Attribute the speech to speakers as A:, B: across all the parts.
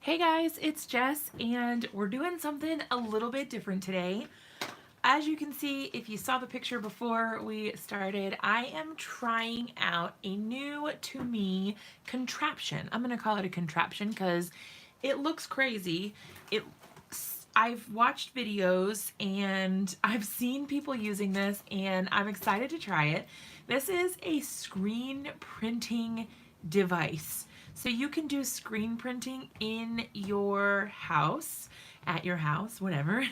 A: Hey guys, it's Jess and we're doing something a little bit different today. As you can see, if you saw the picture before we started, I am trying out a new to me contraption. I'm gonna call it a contraption because it looks crazy. I've watched videos and I've seen people using this and I'm excited to try it. This is a screen printing device. So you can do screen printing in your house, at your house, whatever.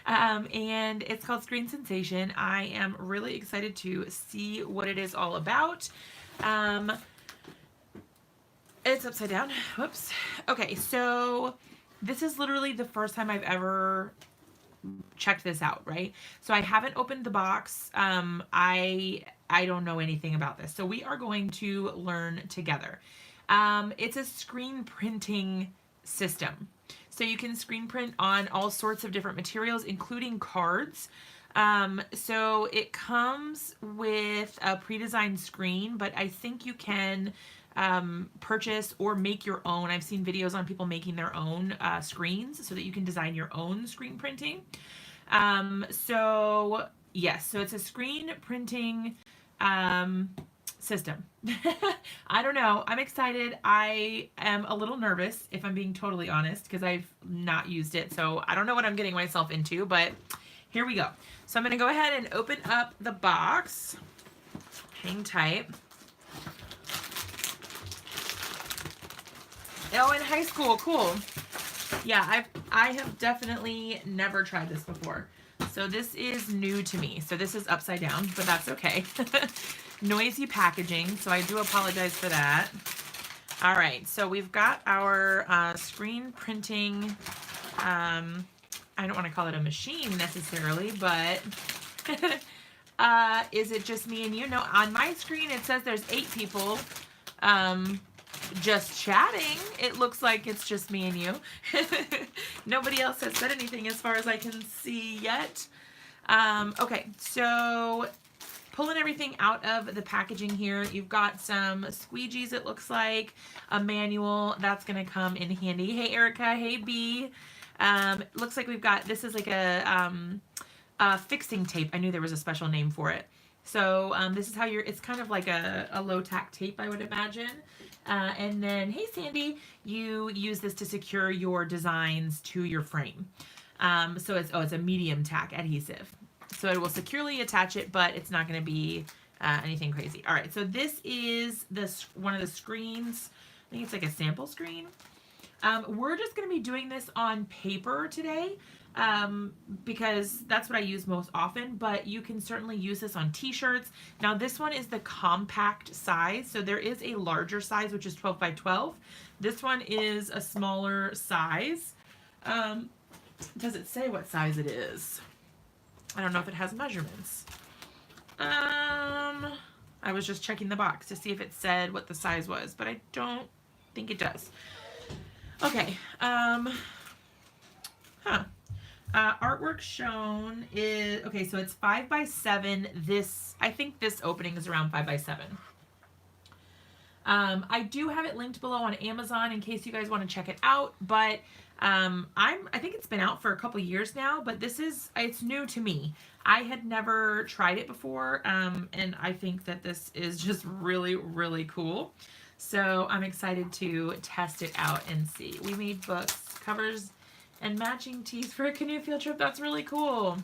A: And it's called Screen Sensation. I am really excited to see what it is all about. It's upside down. Whoops. Okay, so this is literally the first time I've ever checked this out, right? So I haven't opened the box. I don't know anything about this. So we are going to learn together. It's a screen printing system. So you can screen print on all sorts of different materials, including cards. So it comes with a pre-designed screen, but I think you can purchase or make your own. I've seen videos on people making their own screens so that you can design your own screen printing. So yes, so it's a screen printing system. I don't know. I'm excited. I am a little nervous, if I'm being totally honest, because I've not used it. So I don't know what I'm getting myself into, but here we go. So I'm going to go ahead and open up the box. Hang tight. Oh, in high school. Cool. Yeah, I have definitely never tried this before. So this is new to me. So this is upside down, but that's okay. Noisy packaging, so I do apologize for that. All right, so we've got our screen printing, I don't want to call it a machine necessarily, but is it just me and you? No, on my screen it says there's 8 people just chatting. It looks like it's just me and you. Nobody else has said anything as far as I can see yet. Okay, so pulling everything out of the packaging here, you've got some squeegees, it looks like, a manual, that's gonna come in handy. Hey Erica, hey B. Looks like we've got, this is like a fixing tape. I knew there was a special name for it. So this is how it's kind of like a low tack tape, I would imagine. And then, hey Sandy, you use this to secure your designs to your frame. So it's a medium tack adhesive. So it will securely attach it, but it's not going to be anything crazy. All right, so this is one of the screens. I think it's like a sample screen. We're just going to be doing this on paper today because that's what I use most often, but you can certainly use this on t-shirts. Now this one is the compact size, so there is a larger size, which is 12 by 12. This one is a smaller size. Does it say what size it is? I don't know if it has measurements. I was just checking the box to see if it said what the size was, but I don't think it does. Okay. Artwork shown is, okay, so it's 5 by 7. I think this opening is around 5 by 7. I do have it linked below on Amazon in case you guys want to check it out, but I think it's been out for a couple years now, but it's new to me. I had never tried it before, and I think that this is just really, really cool. So I'm excited to test it out and see. We made books, covers, and matching tees for a canoe field trip. That's really cool.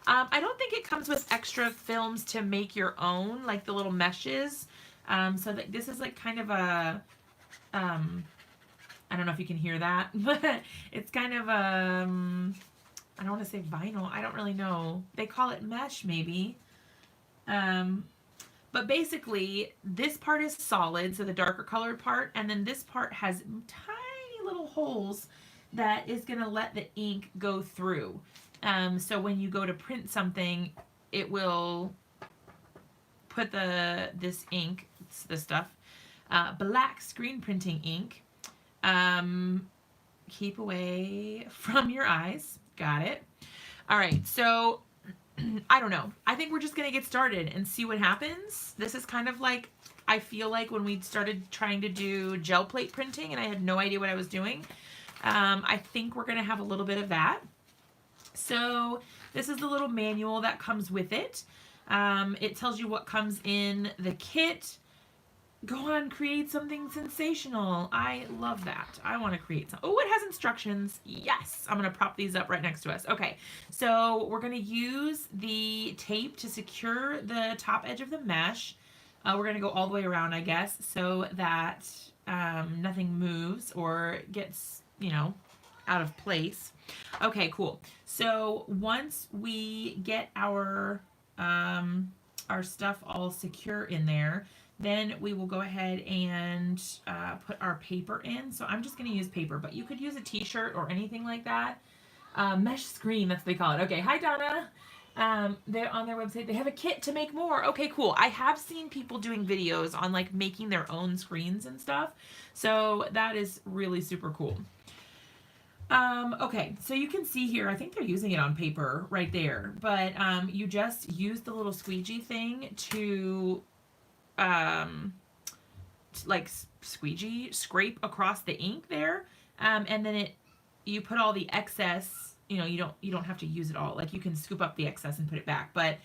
A: I don't think it comes with extra films to make your own, like the little meshes. So this is like kind of a, I don't know if you can hear that, but it's kind of a, I don't want to say vinyl. I don't really know. They call it mesh maybe. But basically this part is solid, so the darker colored part, and then this part has tiny little holes that is going to let the ink go through. So when you go to print something, it will put this ink, this stuff, black screen printing ink. Keep away from your eyes. Got it. All right, so I don't know. I think we're just gonna get started and see what happens. This is kind of like, I feel like when we started trying to do gel plate printing and I had no idea what I was doing. I think we're going to have a little bit of that. So this is the little manual that comes with it. It tells you what comes in the kit. Go on, create something sensational. I love that. I want to create some. Oh, it has instructions. Yes. I'm going to prop these up right next to us. Okay. So we're going to use the tape to secure the top edge of the mesh. We're going to go all the way around, I guess, so that nothing moves or gets, you know, out of place. Okay, cool. So once we get our stuff all secure in there, then we will go ahead and put our paper in. So I'm just going to use paper, but you could use a t-shirt or anything like that. Mesh screen, that's what they call it. Okay, hi Donna. They're on their website. They have a kit to make more. Okay, cool. I have seen people doing videos on like making their own screens and stuff. So that is really super cool. Okay, so you can see here, I think they're using it on paper right there, but you just use the little squeegee thing to like scrape across the ink there, and then you put all the excess. You know, you don't have to use it all. Like you can scoop up the excess and put it back, but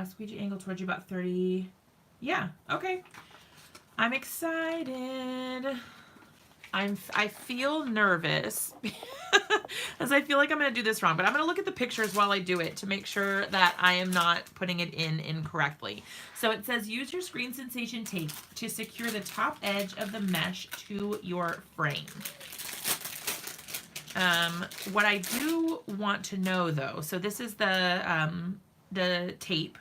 A: squeegee angle towards you about 30. Yeah, okay. I'm excited. I feel nervous as I feel like I'm going to do this wrong, but I'm going to look at the pictures while I do it to make sure that I am not putting it in incorrectly. So it says use your screen sensation tape to secure the top edge of the mesh to your frame. What I do want to know though, so this is the tape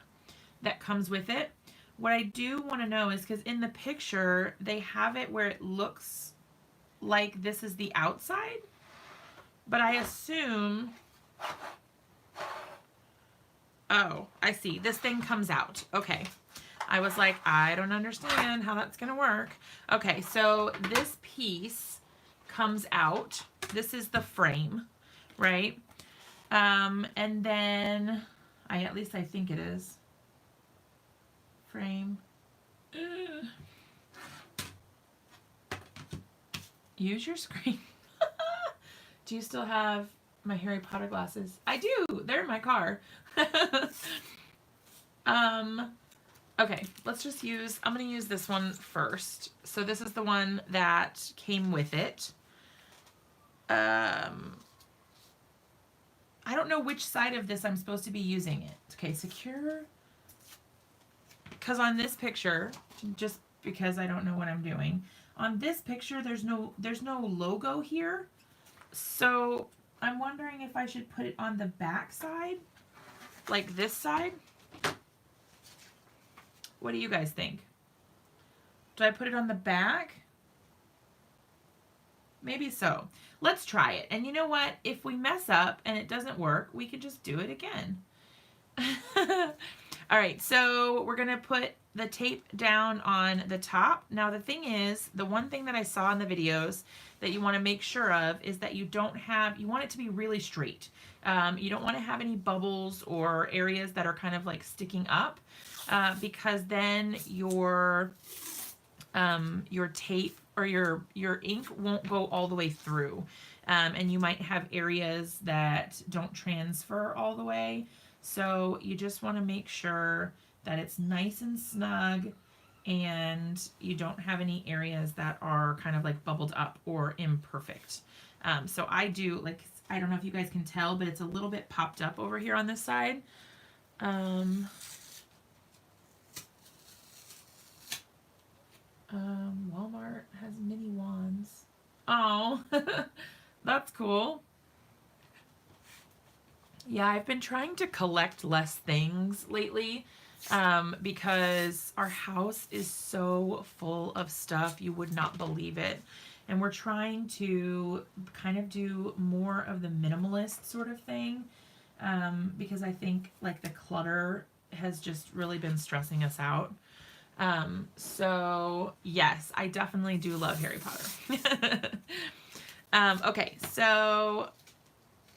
A: that comes with it. What I do want to know is because in the picture they have it where it looks like this is the outside, but I assume, oh, I see, this thing comes out. Okay, I was like, I don't understand how that's gonna work. Okay, so this piece comes out. This is the frame, right? And then at least I think it is frame. Use your screen. Do you still have my Harry Potter glasses? I do. They're in my car. Okay, let's just use, I'm going to use this one first. So this is the one that came with it. I don't know which side of this I'm supposed to be using it. Okay, secure. Because on this picture, just because I don't know what I'm doing, on this picture, there's no logo here. So I'm wondering if I should put it on the back side, like this side. What do you guys think? Do I put it on the back? Maybe so. Let's try it. And you know what? If we mess up and it doesn't work, we could just do it again. All right, so we're going to put the tape down on the top. Now the thing is, the one thing that I saw in the videos that you want to make sure of is that you want it to be really straight. You don't want to have any bubbles or areas that are kind of like sticking up, because then your tape or your ink won't go all the way through, and you might have areas that don't transfer all the way. So you just want to make sure that it's nice and snug and you don't have any areas that are kind of like bubbled up or imperfect. So I do, like, I don't know if you guys can tell, but it's a little bit popped up over here on this side. Walmart has mini wands. Oh, that's cool. Yeah, I've been trying to collect less things lately, because our house is so full of stuff, you would not believe it. And we're trying to kind of do more of the minimalist sort of thing, because I think like the clutter has just really been stressing us out. So yes, I definitely do love Harry Potter. Okay, so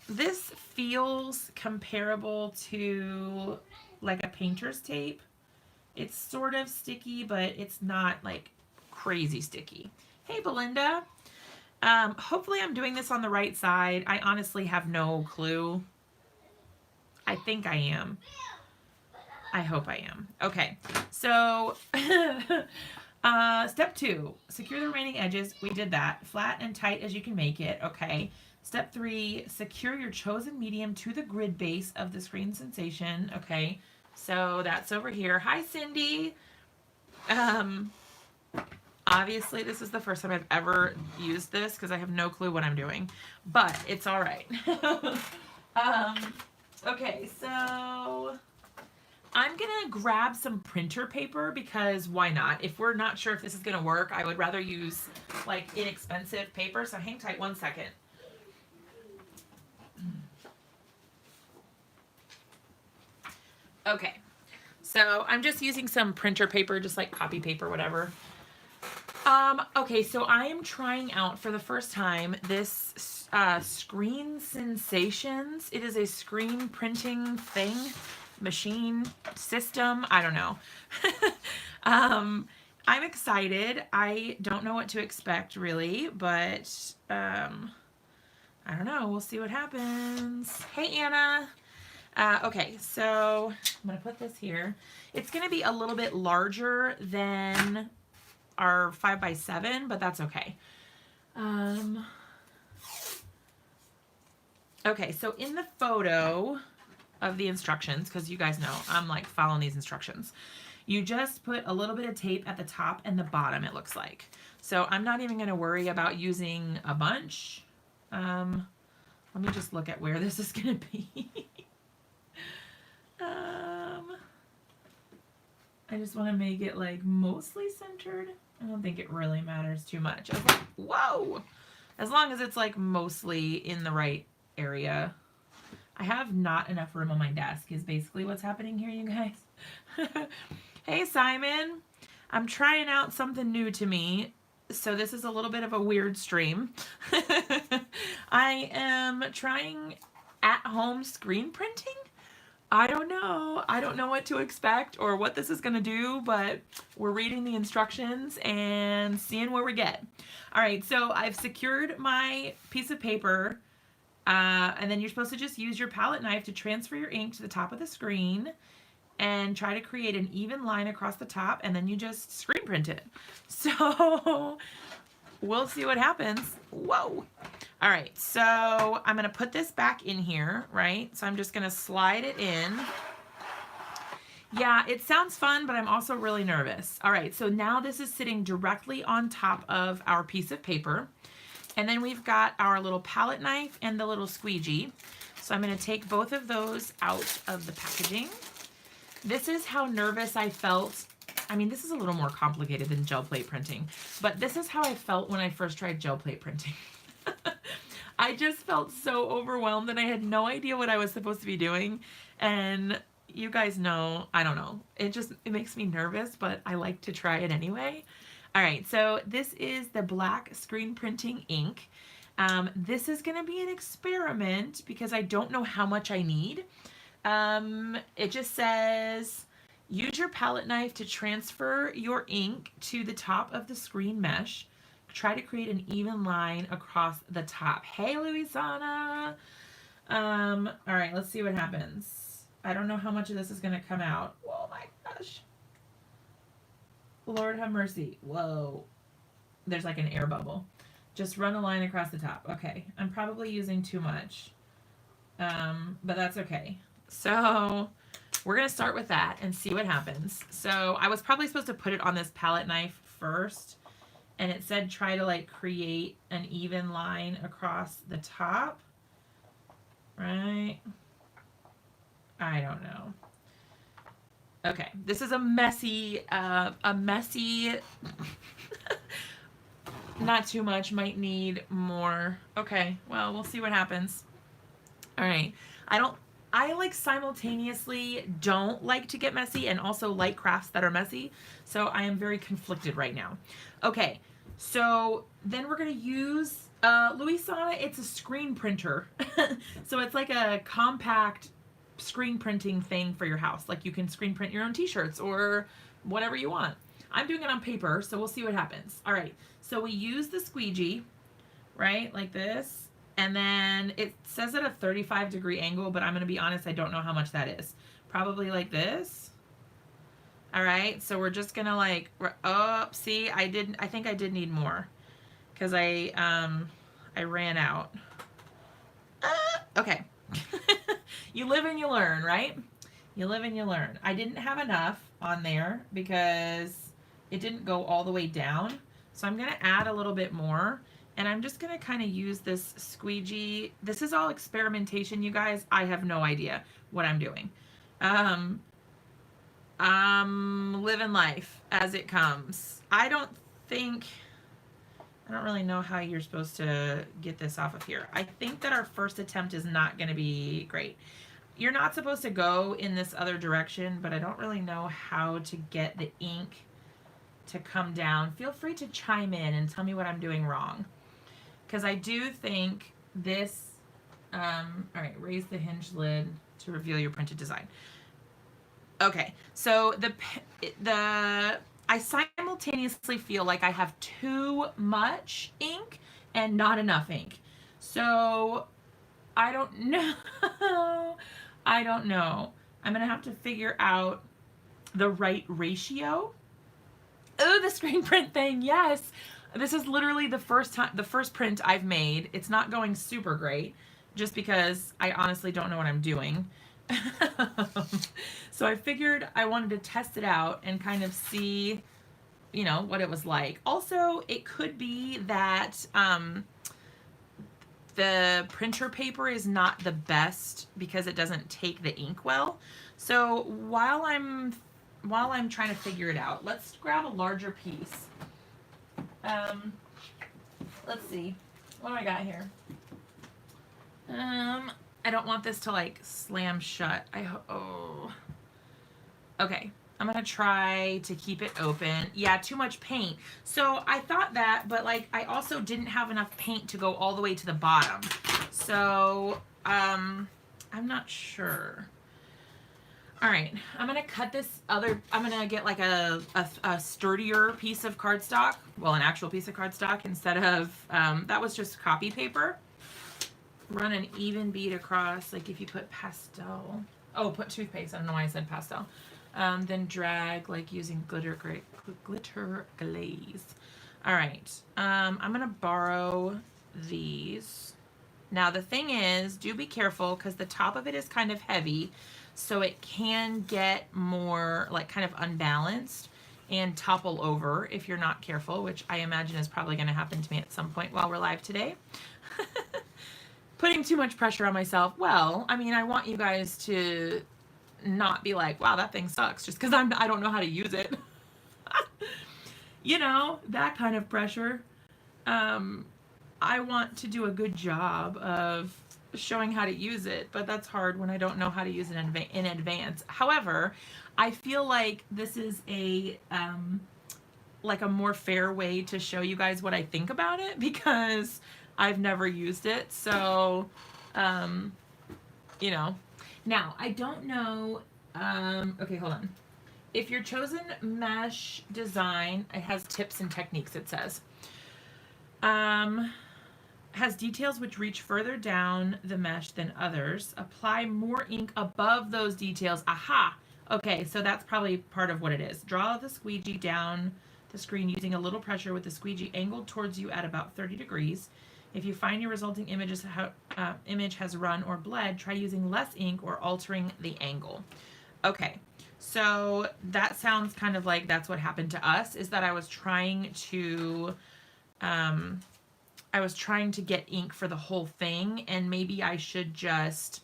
A: this feels comparable to like a painter's tape. It's sort of sticky, but it's not like crazy sticky. Hey, Belinda. Hopefully I'm doing this on the right side. I honestly have no clue. I think I am. I hope I am. Okay, so step 2, secure the remaining edges. We did that. Flat and tight as you can make it. Okay. Step 3, secure your chosen medium to the grid base of the screen sensation. Okay, so that's over here. Hi, Cindy. Obviously, this is the first time I've ever used this because I have no clue what I'm doing, but it's all right. Okay, so I'm gonna grab some printer paper because why not? If we're not sure if this is gonna work, I would rather use like inexpensive paper. So hang tight 1 second. Okay, so I'm just using some printer paper, just like copy paper, whatever. Okay, so I am trying out for the first time this Screen Sensations. It is a screen printing thing, machine, system, I don't know. I'm excited. I don't know what to expect really, but I don't know. We'll see what happens. Hey, Anna. Okay, so I'm going to put this here. It's going to be a little bit larger than our 5x7, but that's okay. Okay, so in the photo of the instructions, because you guys know I'm like following these instructions, you just put a little bit of tape at the top and the bottom, it looks like. So I'm not even going to worry about using a bunch. Let me just look at where this is going to be. I just want to make it like mostly centered. I don't think it really matters too much. Okay. Whoa! As long as it's like mostly in the right area. I have not enough room on my desk is basically what's happening here, you guys. Hey, Simon. I'm trying out something new to me. So this is a little bit of a weird stream. I am trying at-home screen printing. I don't know. I don't know what to expect or what this is going to do, but we're reading the instructions and seeing where we get. All right, so I've secured my piece of paper, and then you're supposed to just use your palette knife to transfer your ink to the top of the screen and try to create an even line across the top, and then you just screen print it. So we'll see what happens. Whoa. All right, so I'm going to put this back in here, right? So I'm just going to slide it in. Yeah, it sounds fun, but I'm also really nervous. All right, so now this is sitting directly on top of our piece of paper. And then we've got our little palette knife and the little squeegee. So I'm going to take both of those out of the packaging. This is how nervous I felt. I mean, this is a little more complicated than gel plate printing, but this is how I felt when I first tried gel plate printing. I just felt so overwhelmed and I had no idea what I was supposed to be doing. And you guys know, I don't know, it makes me nervous, but I like to try it anyway. All right, so this is the black screen printing ink. This is going to be an experiment because I don't know how much I need. It just says, use your palette knife to transfer your ink to the top of the screen mesh. Try to create an even line across the top. Hey, Louisana. All right, let's see what happens. I don't know how much of this is going to come out. Oh my gosh. Lord have mercy. Whoa. There's like an air bubble. Just run a line across the top. Okay, I'm probably using too much, but that's okay. So we're going to start with that and see what happens. So I was probably supposed to put it on this palette knife first, and it said try to like create an even line across the top, right? I don't know. Okay, this is a messy, not too much, might need more. Okay, well, we'll see what happens. All right, I like simultaneously don't like to get messy and also like crafts that are messy. So I am very conflicted right now. Okay, so then we're gonna use Louisana. It's a screen printer. So it's like a compact screen printing thing for your house. Like you can screen print your own t-shirts or whatever you want. I'm doing it on paper, so we'll see what happens. All right, so we use the squeegee, right, like this, and then it says at a 35-degree angle, but I'm going to be honest, I don't know how much that is. Probably like this. All right, so we're just going to like, oh, see, I think I did need more because I ran out. Okay. You live and you learn, right? You live and you learn. I didn't have enough on there because it didn't go all the way down. So I'm going to add a little bit more. And I'm just going to kind of use this squeegee. This is all experimentation, you guys. I have no idea what I'm doing. I'm living life as it comes. I don't really know how you're supposed to get this off of here. I think that our first attempt is not going to be great. You're not supposed to go in this other direction, but I don't really know how to get the ink to come down. Feel free to chime in and tell me what I'm doing wrong. Because I do think this, all right, raise the hinge lid to reveal your printed design. Okay, so I simultaneously feel like I have too much ink and not enough ink. So I don't know. I don't know. I'm going to have to figure out the right ratio. Oh, the screen print thing. Yes. This is literally the first print I've made. It's not going super great just because I honestly don't know what I'm doing. So I figured I wanted to test it out and kind of see, you know, what it was like. Also, it could be that the printer paper is not the best because it doesn't take the ink well. So while I'm trying to figure it out, let's grab a larger piece. Let's see. What do I got here? I don't want this to like slam shut. Okay. I'm going to try to keep it open. Yeah, too much paint. So I thought that, but like I also didn't have enough paint to go all the way to the bottom. So I'm not sure. All right, I'm going to cut this I'm going to get like a sturdier piece of cardstock. Well, an actual piece of cardstock instead of, that was just copy paper. Run an even bead across, like if you put pastel. Oh, put toothpaste. I don't know why I said pastel. Then drag like using glitter glaze. All right. I'm going to borrow these. Now the thing is, do be careful because the top of it is kind of heavy. So it can get more like kind of unbalanced and topple over if you're not careful, which I imagine is probably going to happen to me at some point while we're live today. Putting too much pressure on myself. Well, I mean, I want you guys to not be like, wow, that thing sucks just because I don't know how to use it. You know, that kind of pressure. I want to do a good job of showing how to use it, but that's hard when I don't know how to use it in advance. However, I feel like this is like a more fair way to show you guys what I think about it because I've never used it. So, you know, now I don't know. Okay, hold on. If your chosen mesh design, it has tips and techniques, it says. Has details which reach further down the mesh than others. Apply more ink above those details. Aha! Okay, so that's probably part of what it is. Draw the squeegee down the screen using a little pressure with the squeegee angled towards you at about 30 degrees. If you find your resulting image has run or bled, try using less ink or altering the angle. Okay, so that sounds kind of like that's what happened to us, is that I was trying to get ink for the whole thing, and maybe I should just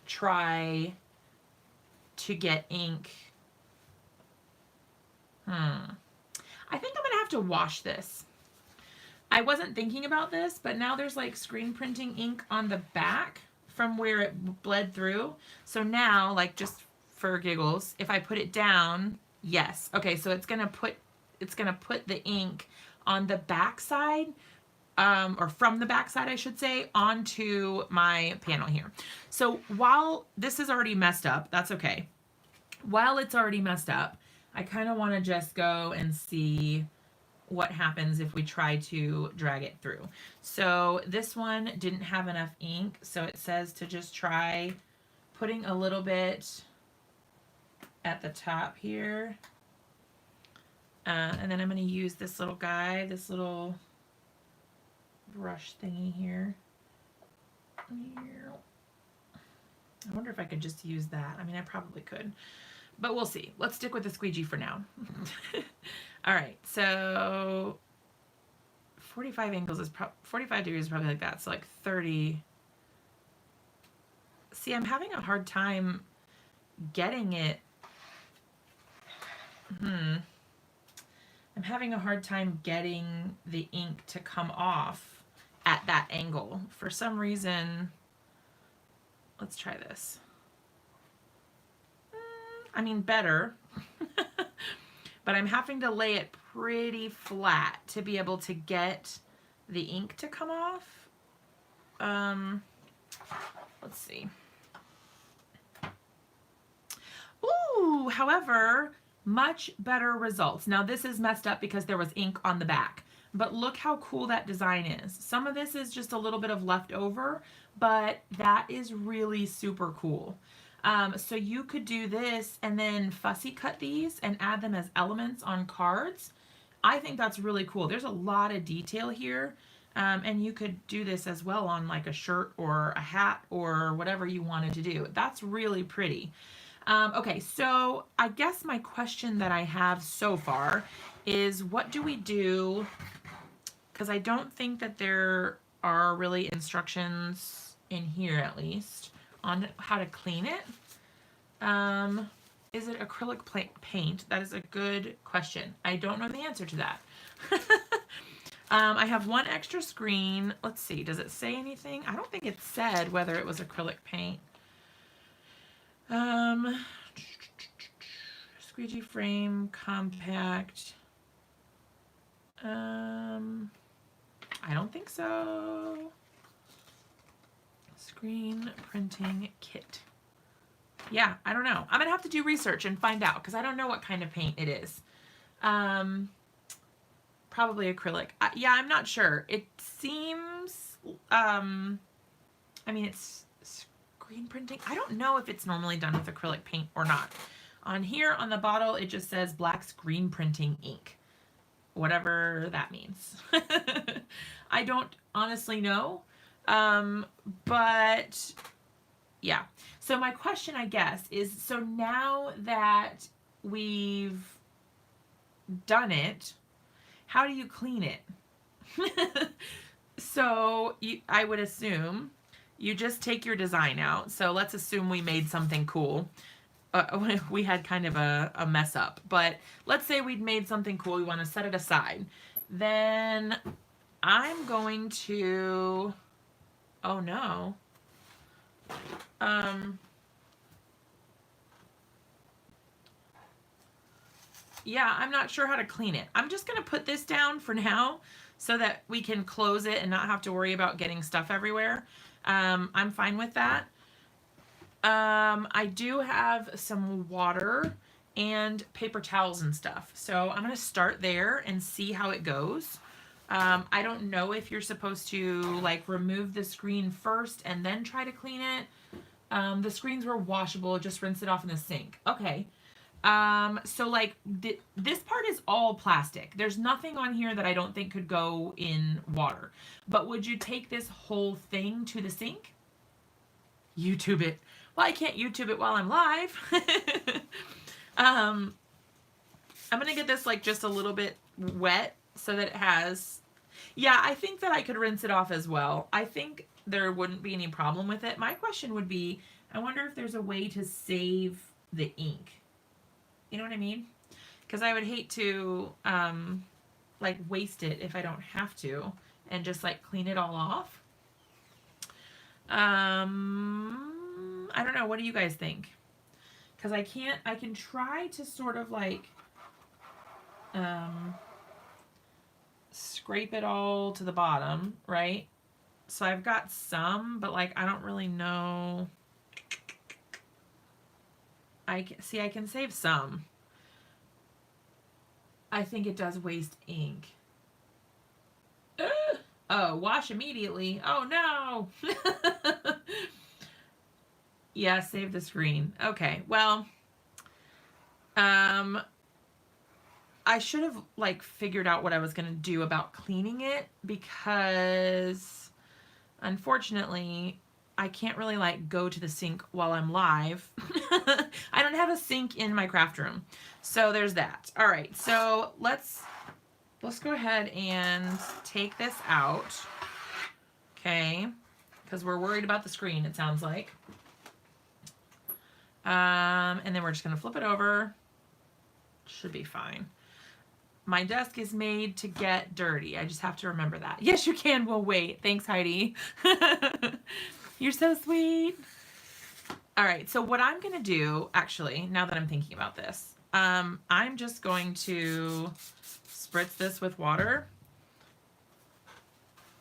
A: try to get ink. I think I'm gonna have to wash this. I wasn't thinking about this, but now there's like screen printing ink on the back from where it bled through. So now, like just for giggles, if I put it down, yes. Okay, so it's gonna put the ink on the back side, or from the back side, I should say, onto my panel here. So while this is already messed up, that's okay. While it's already messed up, I kind of want to just go and see what happens if we try to drag it through. So this one didn't have enough ink, so it says to just try putting a little bit at the top here. And then I'm going to use this little guy, this little brush thingy here. I wonder if I could just use that. I mean, I probably could, but we'll see. Let's stick with the squeegee for now. All right, so 45 angles is 45 degrees is probably like that, so like 30. See, I'm having a hard time getting it. I'm having a hard time getting the ink to come off at that angle. For some reason, let's try this. I mean, better. But I'm having to lay it pretty flat to be able to get the ink to come off. Let's see. Ooh, however, much better results. Now this is messed up because there was ink on the back, but look how cool that design is. Some of this is just a little bit of leftover, but that is really super cool. So you could do this and then fussy cut these and add them as elements on cards. I think that's really cool. There's a lot of detail here. And you could do this as well on like a shirt or a hat or whatever you wanted to do. That's really pretty. Okay, so I guess my question that I have so far is what do we do? Because I don't think that there are really instructions in here, at least, on how to clean it. Is it acrylic paint? That is a good question. I don't know the answer to that. I have one extra screen. Let's see, does it say anything? I don't think it said whether it was acrylic paint. Squeegee frame, compact. I don't think so. Screen printing kit. Yeah, I don't know. I'm gonna have to do research and find out because I don't know what kind of paint it is. Probably acrylic. Yeah, I'm not sure. It seems, I mean, it's screen printing. I don't know if it's normally done with acrylic paint or not. On here on the bottle, it just says black screen printing ink. Whatever that means. I don't honestly know. But yeah. So my question, I guess, is so now that we've done it, how do you clean it? So I would assume you just take your design out. So let's assume we made something cool. We had kind of a mess up, but let's say we'd made something cool. We want to set it aside. Then I'm going to, oh no. Yeah, I'm not sure how to clean it. I'm just going to put this down for now so that we can close it and not have to worry about getting stuff everywhere. I'm fine with that. I do have some water and paper towels and stuff. So I'm going to start there and see how it goes. I don't know if you're supposed to like remove the screen first and then try to clean it. The screens were washable, just rinse it off in the sink. Okay. So like this part is all plastic. There's nothing on here that I don't think could go in water. But would you take this whole thing to the sink? YouTube it. Well, I can't YouTube it while I'm live. I'm gonna get this like just a little bit wet so that it has, yeah, I think that I could rinse it off as well. I think there wouldn't be any problem with it. My question would be, I wonder if there's a way to save the ink. You know what I mean? Because I would hate to like waste it if I don't have to and just like clean it all off. I don't know. What do you guys think? Because I can try to sort of like scrape it all to the bottom, right? So I've got some, but like I don't really know. I can save some. I think it does waste ink. Oh, wash immediately. Oh no. Yeah, save the screen. Okay, well, I should have like figured out what I was gonna do about cleaning it, because unfortunately I can't really like go to the sink while I'm live. I don't have a sink in my craft room. So there's that. All right, so let's go ahead and take this out. Okay, because we're worried about the screen, it sounds like. And then we're just gonna flip it over. Should be fine. My desk is made to get dirty. I just have to remember that. Yes, you can. We'll wait. Thanks, Heidi. You're so sweet. All right, so what I'm gonna do, actually, now that I'm thinking about this, I'm just going to spritz this with water.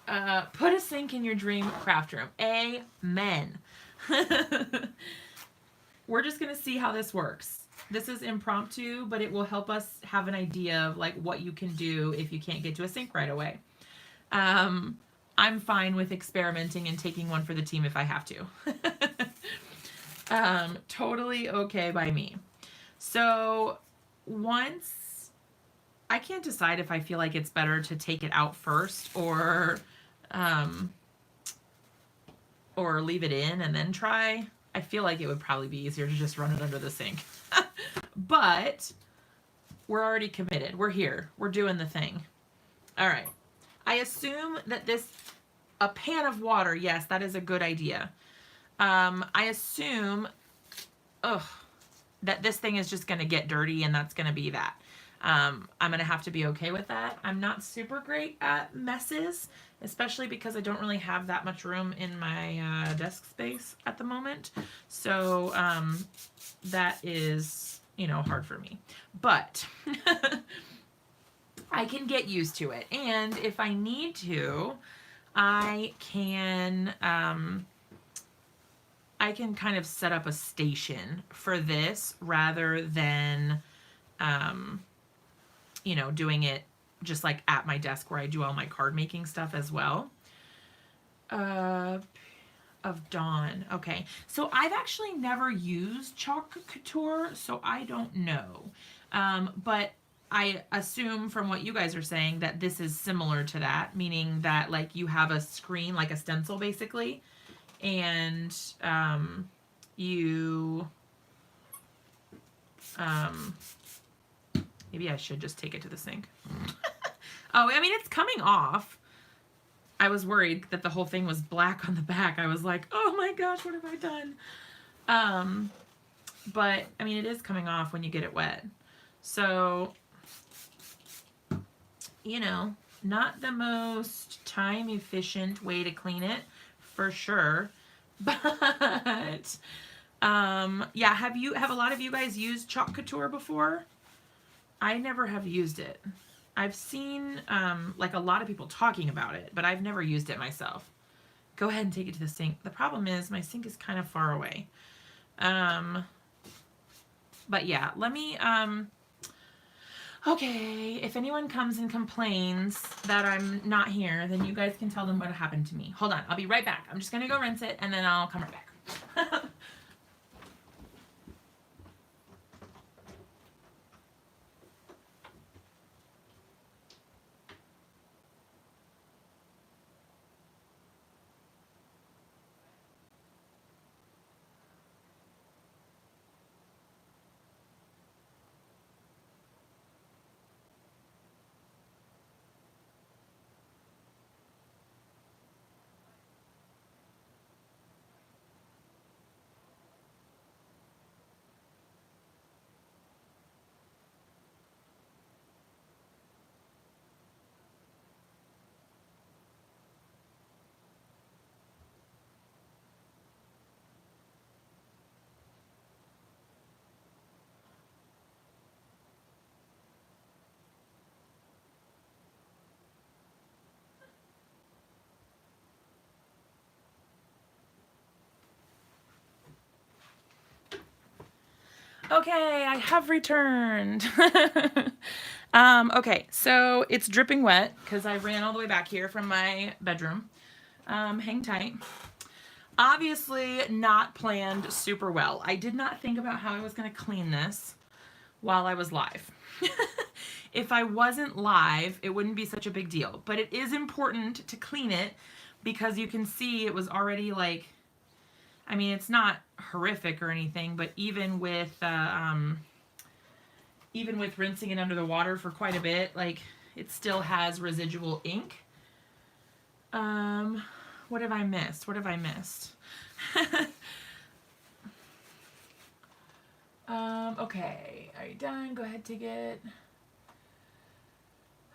A: Put a sink in your dream craft room. Amen. We're just gonna see how this works. This is impromptu, but it will help us have an idea of like what you can do if you can't get to a sink right away. I'm fine with experimenting and taking one for the team if I have to. Totally okay by me. So once, I can't decide if I feel like it's better to take it out first or leave it in and then try. I feel like it would probably be easier to just run it under the sink. But we're already committed. We're here. We're doing the thing. All right. I assume that a pan of water, yes, that is a good idea. I assume, that this thing is just going to get dirty and that's going to be that. I'm going to have to be okay with that. I'm not super great at messes, especially because I don't really have that much room in my desk space at the moment. So that is, hard for me. But I can get used to it. And if I need to, I can kind of set up a station for this rather than doing it just like at my desk where I do all my card making stuff as well. Of Dawn. Okay. So I've actually never used Chalk Couture, so I don't know. But I assume from what you guys are saying that this is similar to that, meaning that like you have a screen, like a stencil basically, and you maybe I should just take it to the sink. Oh, I mean, it's coming off. I was worried that the whole thing was black on the back. I was like, oh my gosh, what have I done? But I mean, it is coming off when you get it wet. So, not the most time efficient way to clean it for sure. But yeah, have a lot of you guys used Chalk Couture before? I never have used it. I've seen like a lot of people talking about it, but I've never used it myself. Go ahead and take it to the sink. The problem is my sink is kind of far away. But yeah, let me, okay, if anyone comes and complains that I'm not here, then you guys can tell them what happened to me. Hold on, I'll be right back. I'm just gonna go rinse it and then I'll come right back. Okay, I have returned. Okay, so it's dripping wet because I ran all the way back here from my bedroom. Hang tight. Obviously not planned super well. I did not think about how I was going to clean this while I was live. If I wasn't live, it wouldn't be such a big deal. But it is important to clean it because you can see it was already like, I mean, it's not horrific or anything, but even with rinsing it under the water for quite a bit, like it still has residual ink. What have I missed? What have I missed? Okay, are you done? Go ahead, take it.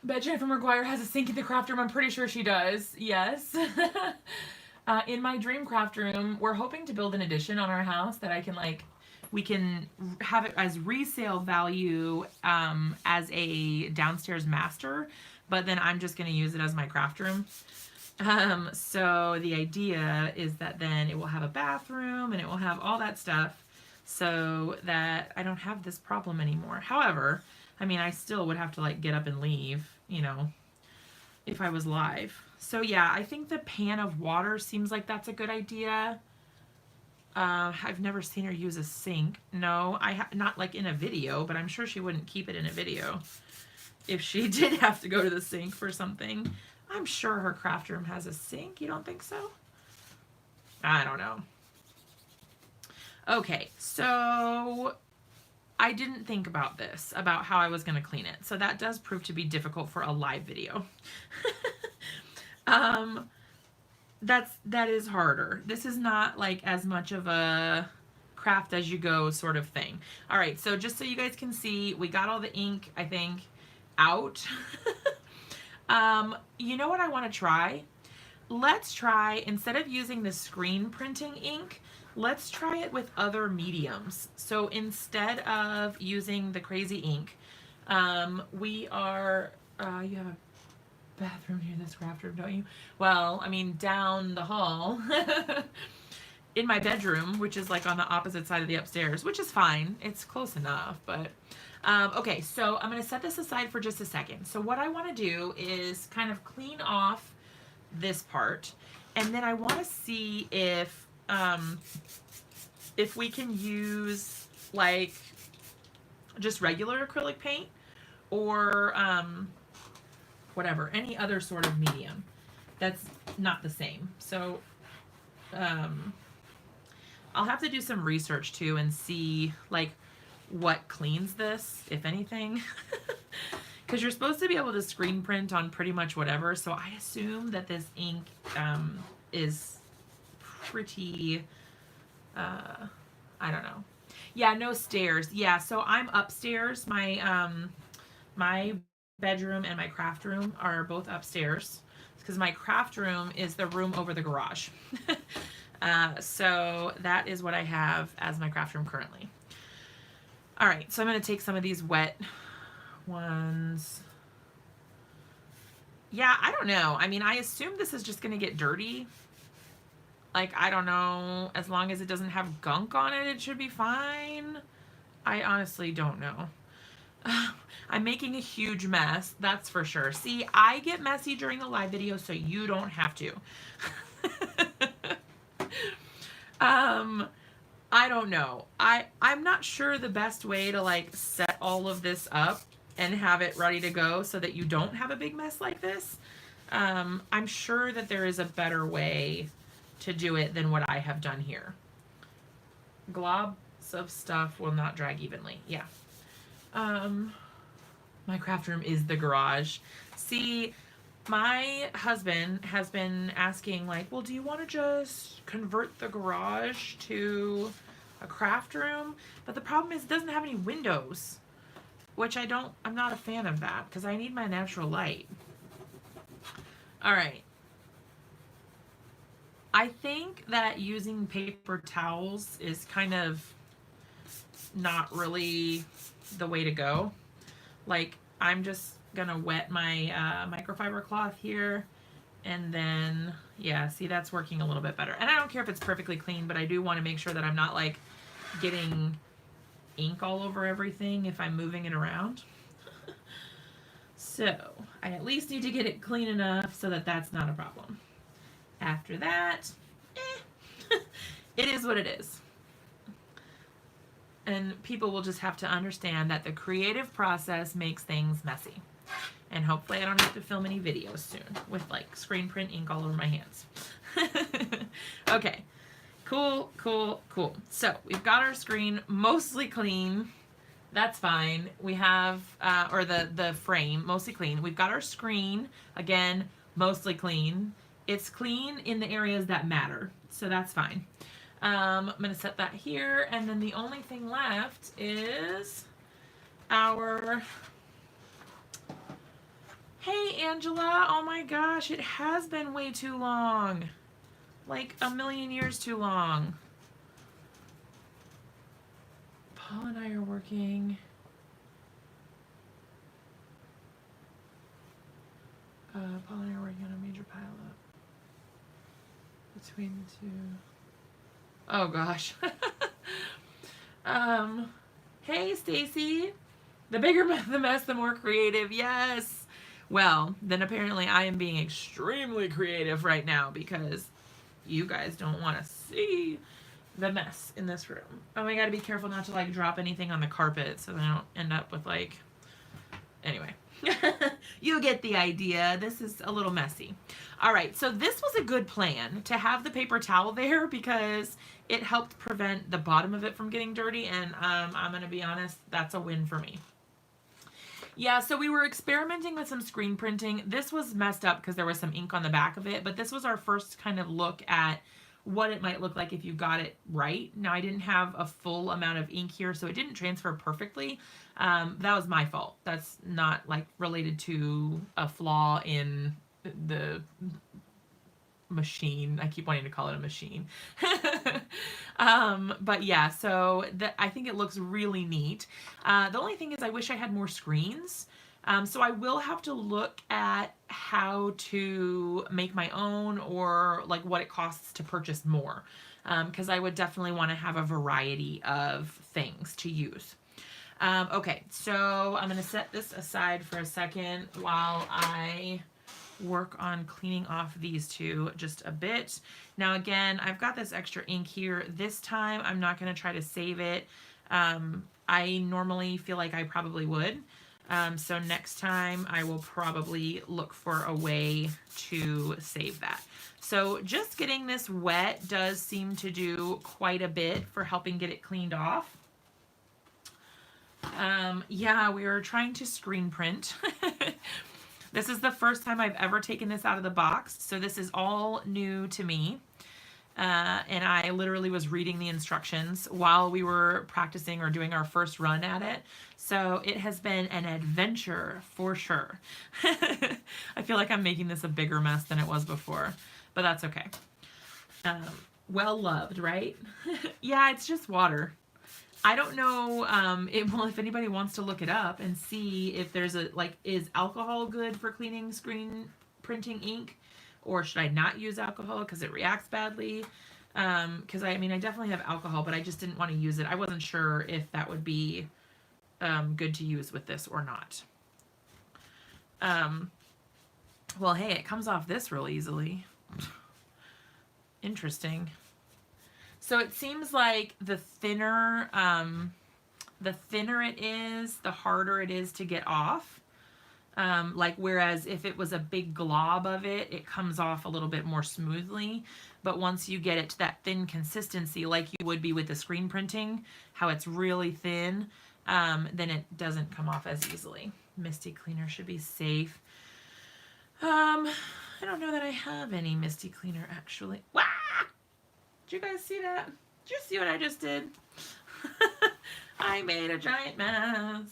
A: I bet Jennifer McGuire has a sink in the craft room. I'm pretty sure she does. Yes. In my dream craft room, we're hoping to build an addition on our house that I can we can have it as resale value as a downstairs master, but then I'm just going to use it as my craft room. So the idea is that then it will have a bathroom and it will have all that stuff so that I don't have this problem anymore. However, I mean, I still would have to get up and leave, if I was live. So yeah, I think the pan of water seems like that's a good idea. I've never seen her use a sink. No, not in a video, but I'm sure she wouldn't keep it in a video if she did have to go to the sink for something. I'm sure her craft room has a sink. You don't think so? I don't know. Okay, so I didn't think about this, about how I was going to clean it. So that does prove to be difficult for a live video. That is harder. This is not as much of a craft as you go sort of thing. All right, so just so you guys can see, we got all the ink, I think, out. You know what I want to try? Let's try, instead of using the screen printing ink, let's try it with other mediums. So instead of using the crazy ink, we are, you have a bathroom near this craft room, don't you? Well, I mean, down the hall in my bedroom, which is on the opposite side of the upstairs, which is fine. It's close enough, but okay, so I'm going to set this aside for just a second. So what I want to do is kind of clean off this part, and then I want to see if we can use just regular acrylic paint or whatever, any other sort of medium that's not the same. So I'll have to do some research too and see what cleans this, if anything. Because you're supposed to be able to screen print on pretty much whatever, so I assume that this ink is pretty, I don't know. Yeah, no stairs. Yeah, so I'm upstairs. My bedroom and my craft room are both upstairs because my craft room is the room over the garage. So that is what I have as my craft room currently. All right, so I'm going to take some of these wet ones. Yeah, I don't know. I mean, I assume this is just going to get dirty. I don't know. As long as it doesn't have gunk on it, it should be fine. I honestly don't know. I'm making a huge mess, that's for sure. See, I get messy during the live video, so you don't have to. I don't know. I'm not sure the best way to set all of this up and have it ready to go so that you don't have a big mess like this. I'm sure that there is a better way to do it than what I have done here. Globs of stuff will not drag evenly. Yeah. My craft room is the garage. See, my husband has been asking well, do you want to just convert the garage to a craft room? But the problem is it doesn't have any windows, which I'm not a fan of that because I need my natural light. All right. I think that using paper towels is kind of not really the way to go. I'm just gonna wet my microfiber cloth here, and then yeah, see, that's working a little bit better. And I don't care if it's perfectly clean, but I do want to make sure that I'm not getting ink all over everything if I'm moving it around. So I at least need to get it clean enough so that that's not a problem. After that, it is what it is. And people will just have to understand that the creative process makes things messy. And hopefully I don't have to film any videos soon with like screen print ink all over my hands. Okay, cool. So we've got our screen mostly clean. That's fine. We have, or the frame mostly clean. We've got our screen, again, mostly clean. It's clean in the areas that matter, so that's fine. I'm going to set that here, and then the only thing left is our... Hey, Angela. Oh my gosh, it has been way too long. Like a million years too long. Paul and I are working. Paul and I are working on a major pileup between the two. Oh gosh. Hey, Stacy. The bigger the mess, the more creative. Yes. Well, then apparently I am being extremely creative right now because you guys don't want to see the mess in this room. Oh, I got to be careful not to like drop anything on the carpet so that I don't end up with like, anyway. You get the idea. This is a little messy. All right, so this was a good plan to have the paper towel there because it helped prevent the bottom of it from getting dirty, and I'm going to be honest, that's a win for me. Yeah, so we were experimenting with some screen printing. This was messed up because there was some ink on the back of it, but this was our first kind of look at what it might look like if you got it right. Now, I didn't have a full amount of ink here, so it didn't transfer perfectly. That was my fault. That's not like related to a flaw in the machine. I keep wanting to call it a machine. But yeah, so I think it looks really neat. The only thing is I wish I had more screens. So I will have to look at how to make my own or like what it costs to purchase more. Because I would definitely want to have a variety of things to use. Okay, so I'm going to set this aside for a second while I work on cleaning off these two just a bit. Now again, I've got this extra ink here. This time I'm not going to try to save it. I normally feel like I probably would. So next time I will probably look for a way to save that. So just getting this wet does seem to do quite a bit for helping get it cleaned off. Yeah, we were trying to screen print. This is the first time I've ever taken this out of the box, so this is all new to me. And I literally was reading the instructions while we were practicing or doing our first run at it. So it has been an adventure for sure. I feel like I'm making this a bigger mess than it was before, but that's okay. Well loved, right? Yeah, it's just water. I don't know, well, if anybody wants to look it up and see if there's a, like, is alcohol good for cleaning screen printing ink? Or should I not use alcohol because it reacts badly? Because I mean, I definitely have alcohol, but I just didn't want to use it. I wasn't sure if that would be good to use with this or not. Well, hey, it comes off this real easily. Interesting. So it seems like the thinner it is, the harder it is to get off. Like whereas if it was a big glob of it, it comes off a little bit more smoothly. But once you get it to that thin consistency, like you would be with the screen printing, how it's really thin, then it doesn't come off as easily. Misty cleaner should be safe. I don't know that I have any Misty cleaner actually. Wah! Did you guys see that? Did you see what I just did? I made a giant mess.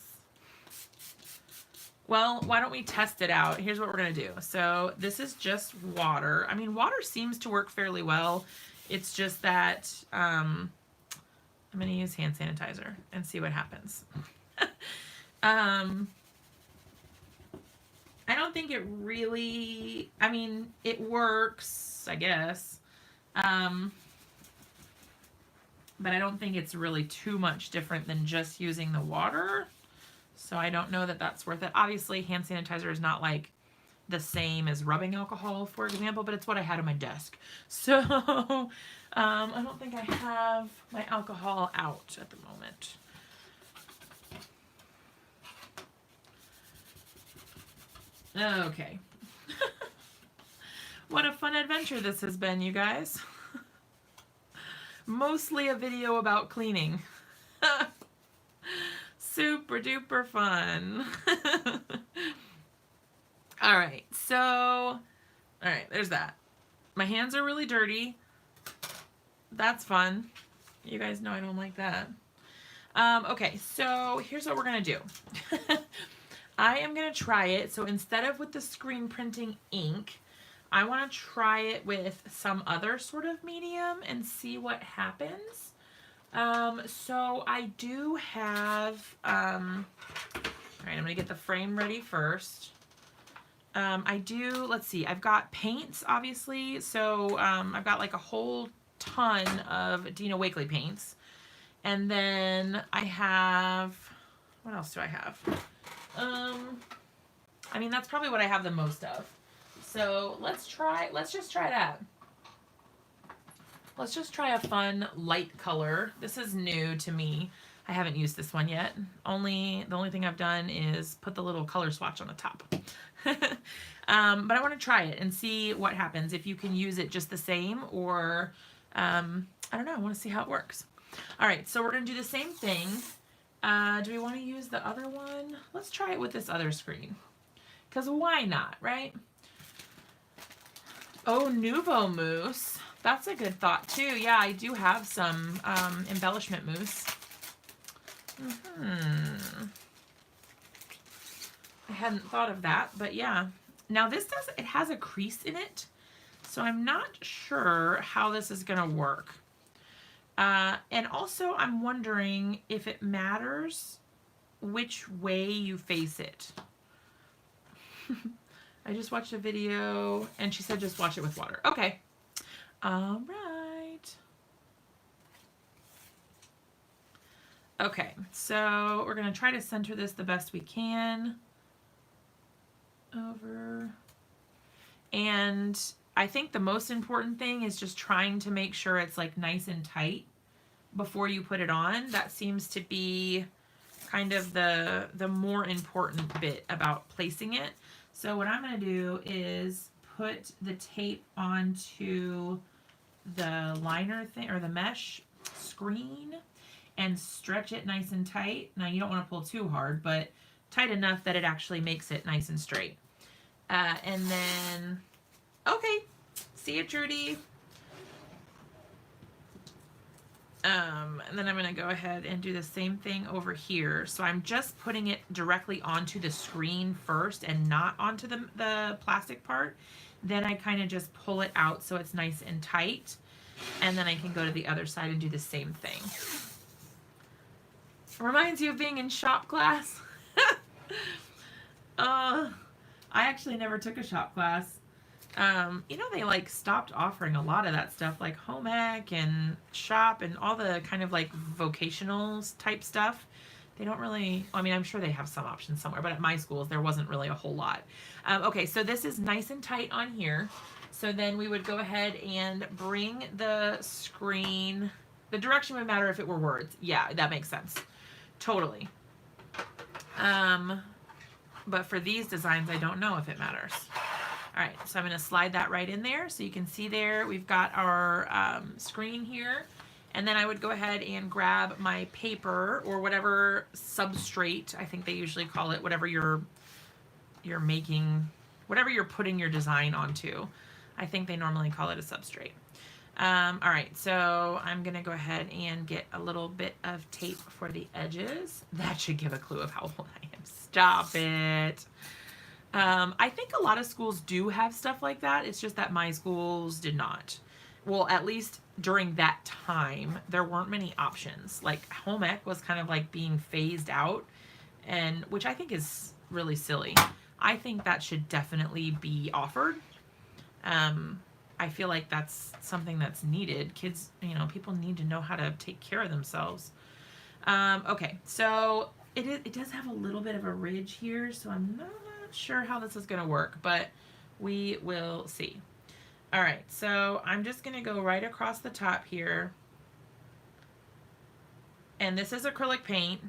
A: Well, why don't we test it out? Here's what we're going to do. So this is just water. I mean, water seems to work fairly well. It's just that I'm going to use hand sanitizer and see what happens. I don't think it really, I mean, it works, I guess. But I don't think it's really too much different than just using the water. So I don't know that that's worth it. Obviously, hand sanitizer is not like the same as rubbing alcohol, for example, but it's what I had on my desk. So I don't think I have my alcohol out at the moment. Okay. What a fun adventure this has been, you guys. Mostly a video about cleaning. Super duper fun. All right, so, all right, there's that. My hands are really dirty. That's fun. You guys know I don't like that. Okay, so here's what we're gonna do. I am gonna try it. So instead of with the screen printing ink, I wanna try it with some other sort of medium and see what happens. So I do have, all right, I'm gonna get the frame ready first. Let's see, I've got paints, obviously. So I've got like a whole ton of Dina Wakley paints. And then I have, what else do I have? I mean, that's probably what I have the most of. So let's just try that. Let's just try a fun light color. This is new to me. I haven't used this one yet. The only thing I've done is put the little color swatch on the top. But I want to try it and see what happens, if you can use it just the same, or I don't know, I want to see how it works. All right, so we're going to do the same thing. Do we want to use the other one? Let's try it with this other screen, because why not, right? Oh, Nouveau mousse. That's a good thought too. Yeah, I do have some embellishment mousse. I hadn't thought of that, but yeah. Now it has a crease in it, so I'm not sure how this is gonna work. And also I'm wondering if it matters which way you face it. I just watched a video and she said just watch it with water. Okay. All right. Okay, so we're gonna try to center this the best we can. Over. And I think the most important thing is just trying to make sure it's like nice and tight before you put it on. That seems to be kind of the more important bit about placing it. So what I'm going to do is put the tape onto the liner thing, or the mesh screen, and stretch it nice and tight. Now you don't want to pull too hard, but tight enough that it actually makes it nice and straight. And then, okay, see you, Trudy. And then I'm going to go ahead and do the same thing over here. So I'm just putting it directly onto the screen first and not onto the plastic part. Then I kind of just pull it out so it's nice and tight. And then I can go to the other side and do the same thing. Reminds you of being in shop class. I actually never took a shop class. You know, they like stopped offering a lot of that stuff, like home ec and shop and all the kind of like vocational type stuff. They don't really, I mean, I'm sure they have some options somewhere, but at my schools there wasn't really a whole lot. Okay, so this is nice and tight on here. So then we would go ahead and bring the screen, the direction would matter if it were words. Yeah, that makes sense. Totally. But for these designs, I don't know if it matters. All right, so I'm going to slide that right in there. So you can see there, we've got our screen here. And then I would go ahead and grab my paper, or whatever substrate, I think they usually call it, whatever you're making, whatever you're putting your design onto. I think they normally call it a substrate. All right, so I'm going to go ahead and get a little bit of tape for the edges. That should give a clue of how old I am. Stop it. I think a lot of schools do have stuff like that. It's just that my schools did not. Well, at least during that time, there weren't many options. Like home ec was kind of like being phased out, and which I think is really silly. I think that should definitely be offered. I feel like that's something that's needed. Kids, you know, people need to know how to take care of themselves. Okay, so it does have a little bit of a ridge here, so I'm not sure how this is going to work, but we will see. All right, so I'm just going to go right across the top here. And this is acrylic paint.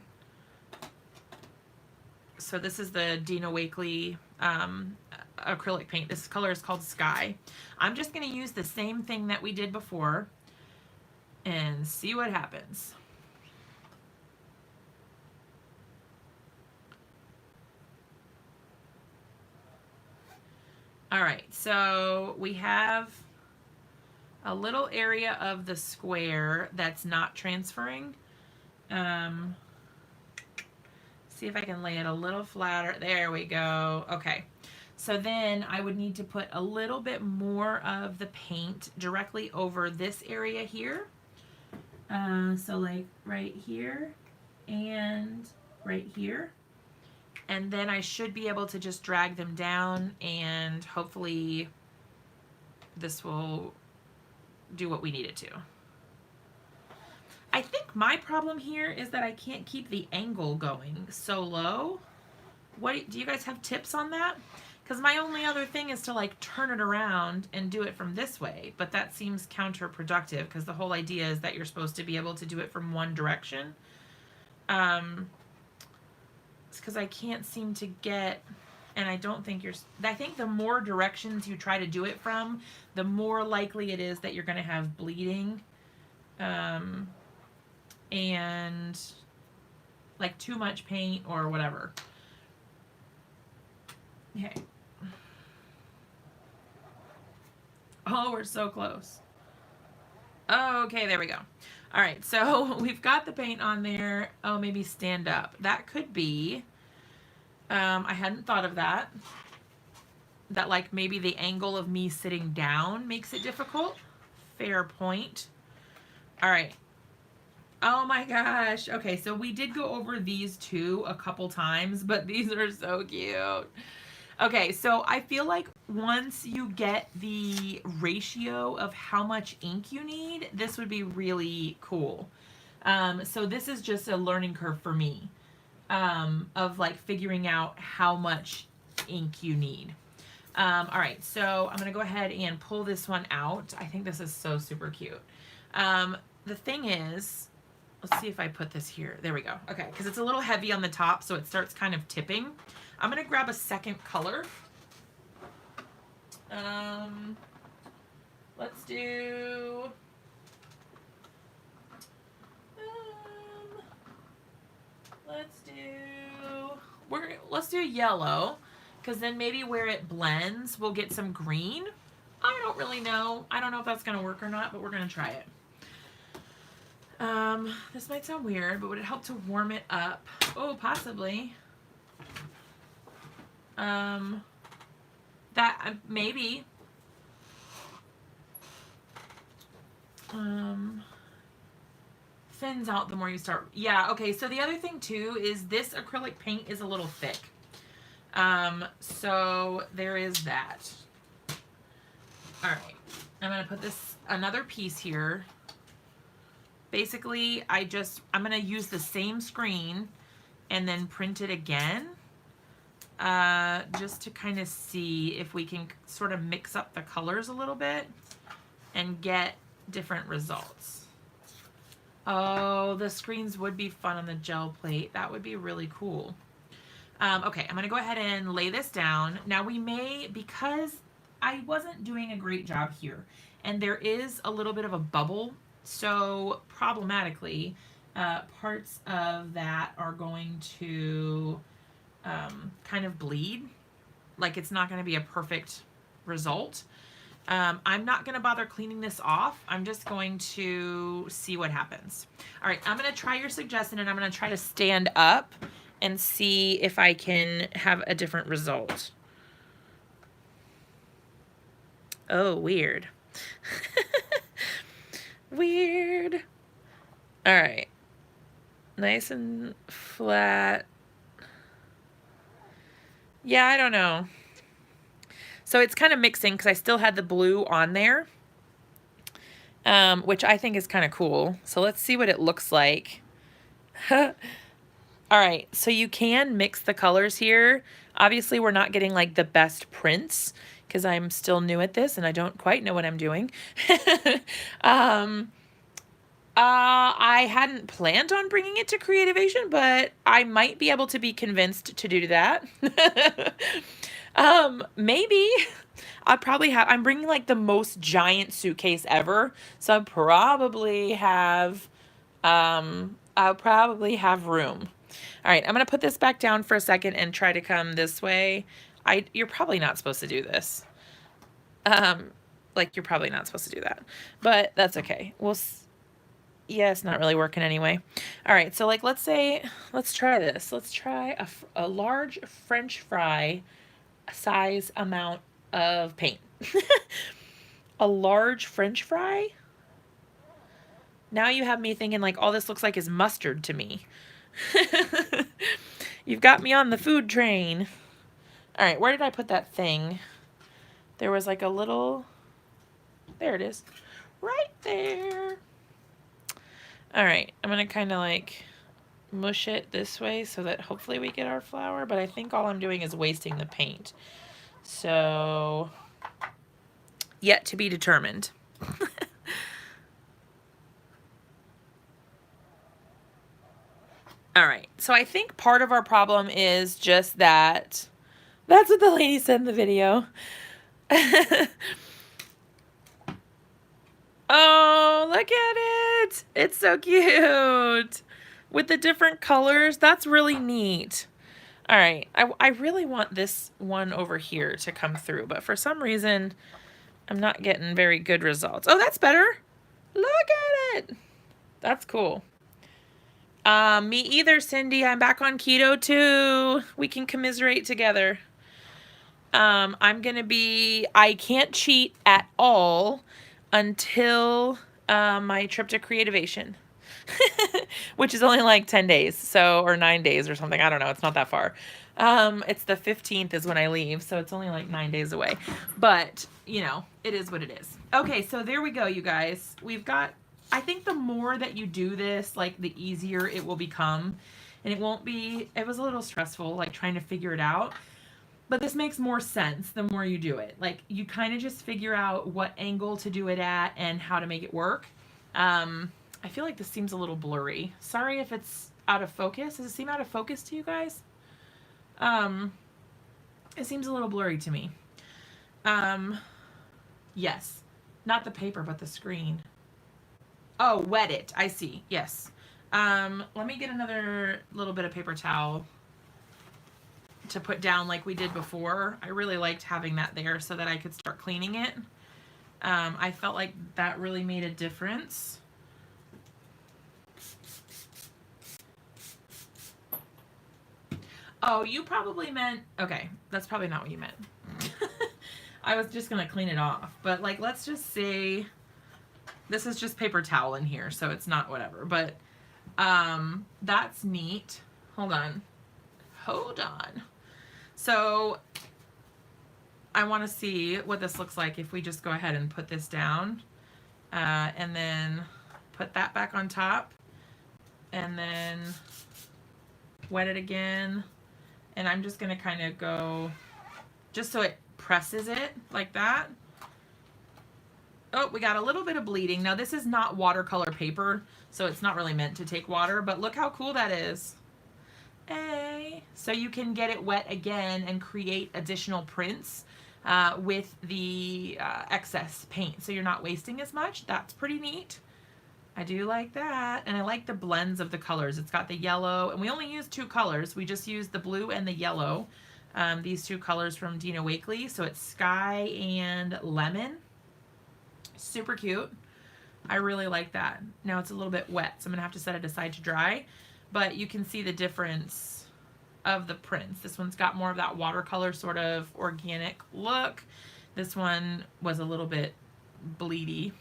A: So this is the Dina Wakley acrylic paint. This color is called Sky. I'm just going to use the same thing that we did before and see what happens. All right, so we have a little area of the square that's not transferring. See if I can lay it a little flatter. There we go. Okay. So then I would need to put a little bit more of the paint directly over this area here. So like right here and right here. And then I should be able to just drag them down, and hopefully this will do what we need it to. I think my problem here is that I can't keep the angle going so low. What do you guys have tips on that? Because my only other thing is to like turn it around and do it from this way, but that seems counterproductive because the whole idea is that you're supposed to be able to do it from one direction. It's because I can't seem to get, and I don't think I think the more directions you try to do it from, the more likely it is that you're going to have bleeding. And like too much paint or whatever. Okay. Oh, we're so close. Oh, okay, there we go. All right, so we've got the paint on there. Oh, maybe stand up. That could be, I hadn't thought of that. That like maybe the angle of me sitting down makes it difficult. Fair point. All right. Oh my gosh. Okay, so we did go over these two a couple times, but these are so cute. Okay, so I feel like once you get the ratio of how much ink you need, this would be really cool. So this is just a learning curve for me of like figuring out how much ink you need. All right, so I'm gonna go ahead and pull this one out. I think this is so super cute. The thing is, let's see if I put this here. There we go. Okay, because it's a little heavy on the top, so it starts kind of tipping. I'm going to grab a second color. Let's do... let's do yellow, because then maybe where it blends, we'll get some green. I don't really know. I don't know if that's going to work or not, but we're going to try it. This might sound weird, but would it help to warm it up? Oh, possibly. That maybe. Thins out the more you start. Yeah, okay. So the other thing too is this acrylic paint is a little thick. So there is that. All right. I'm going to put this another piece here. Basically, I'm going to use the same screen and then print it again, just to kind of see if we can sort of mix up the colors a little bit and get different results. Oh, the screens would be fun on the gel plate. That would be really cool. Okay, I'm going to go ahead and lay this down. Now we may, because I wasn't doing a great job here, and there is a little bit of a bubble. So problematically, parts of that are going to kind of bleed. Like it's not going to be a perfect result. I'm not going to bother cleaning this off. I'm just going to see what happens. All right, I'm going to try your suggestion, and I'm going to try to stand up and see if I can have a different result. Oh, weird. Weird. All right. Nice and flat. Yeah, I don't know. So it's kind of mixing because I still had the blue on there, which I think is kind of cool. So let's see what it looks like. All right, so you can mix the colors here. Obviously, we're not getting like the best prints because I'm still new at this and I don't quite know what I'm doing. I hadn't planned on bringing it to Creativation, but I might be able to be convinced to do that. Maybe. I'm bringing like the most giant suitcase ever, so I'll probably have room. All right, I'm gonna put this back down for a second and try to come this way. You're probably not supposed to do this. Like you're probably not supposed to do that, but that's okay. Yeah, it's not really working anyway. All right, so like let's try this. Let's try a large French fry size amount of paint. A large French fry? Now you have me thinking like all this looks like is mustard to me. You've got me on the food train. All right, where did I put that thing? There was like a little, there it is, right there. All right, I'm gonna kind of like mush it this way so that hopefully we get our flower, but I think all I'm doing is wasting the paint. So, yet to be determined. All right, so I think part of our problem is just that. That's what the lady said in the video. Oh, look at it. It's so cute. With the different colors, that's really neat. All right, I really want this one over here to come through, but for some reason, I'm not getting very good results. Oh, that's better. Look at it. That's cool. Me either, Cindy. I'm back on keto too. We can commiserate together. I can't cheat at all until my trip to Creativation, which is only like 10 days, so, or 9 days or something. I don't know. It's not that far. It's the 15th is when I leave, so it's only like 9 days away. But, you know, it is what it is. Okay, so there we go, you guys. We've got, I think the more that you do this, like the easier it will become. And it won't be, it was a little stressful, like trying to figure it out. But this makes more sense the more you do it. Like you kind of just figure out what angle to do it at and how to make it work. I feel like this seems a little blurry. Sorry if it's out of focus. Does it seem out of focus to you guys? It seems a little blurry to me. Yes. Not the paper, but the screen. Oh, wet it. I see. Yes. Let me get another little bit of paper towel to put down like we did before. I really liked having that there so that I could start cleaning it. I felt like that really made a difference. Oh, you probably meant, okay, that's probably not what you meant. I was just gonna clean it off, but like, let's just say, this is just paper towel in here, so it's not whatever, but that's neat. Hold on. So I want to see what this looks like if we just go ahead and put this down and then put that back on top and then wet it again. And I'm just going to kind of go just so it presses it like that. Oh, we got a little bit of bleeding. Now this is not watercolor paper, so it's not really meant to take water, but look how cool that is. Hey. So you can get it wet again and create additional prints with the excess paint, so you're not wasting as much. That's pretty neat. I do like that, and I like the blends of the colors. It's got the yellow, and we only use 2 colors. We just used the blue and the yellow, these 2 colors from Dina Wakley, so it's Sky and Lemon. Super cute. I really like that. Now it's a little bit wet, so I'm gonna have to set it aside to dry, but you can see the difference of the prints. This one's got more of that watercolor sort of organic look. This one was a little bit bleedy,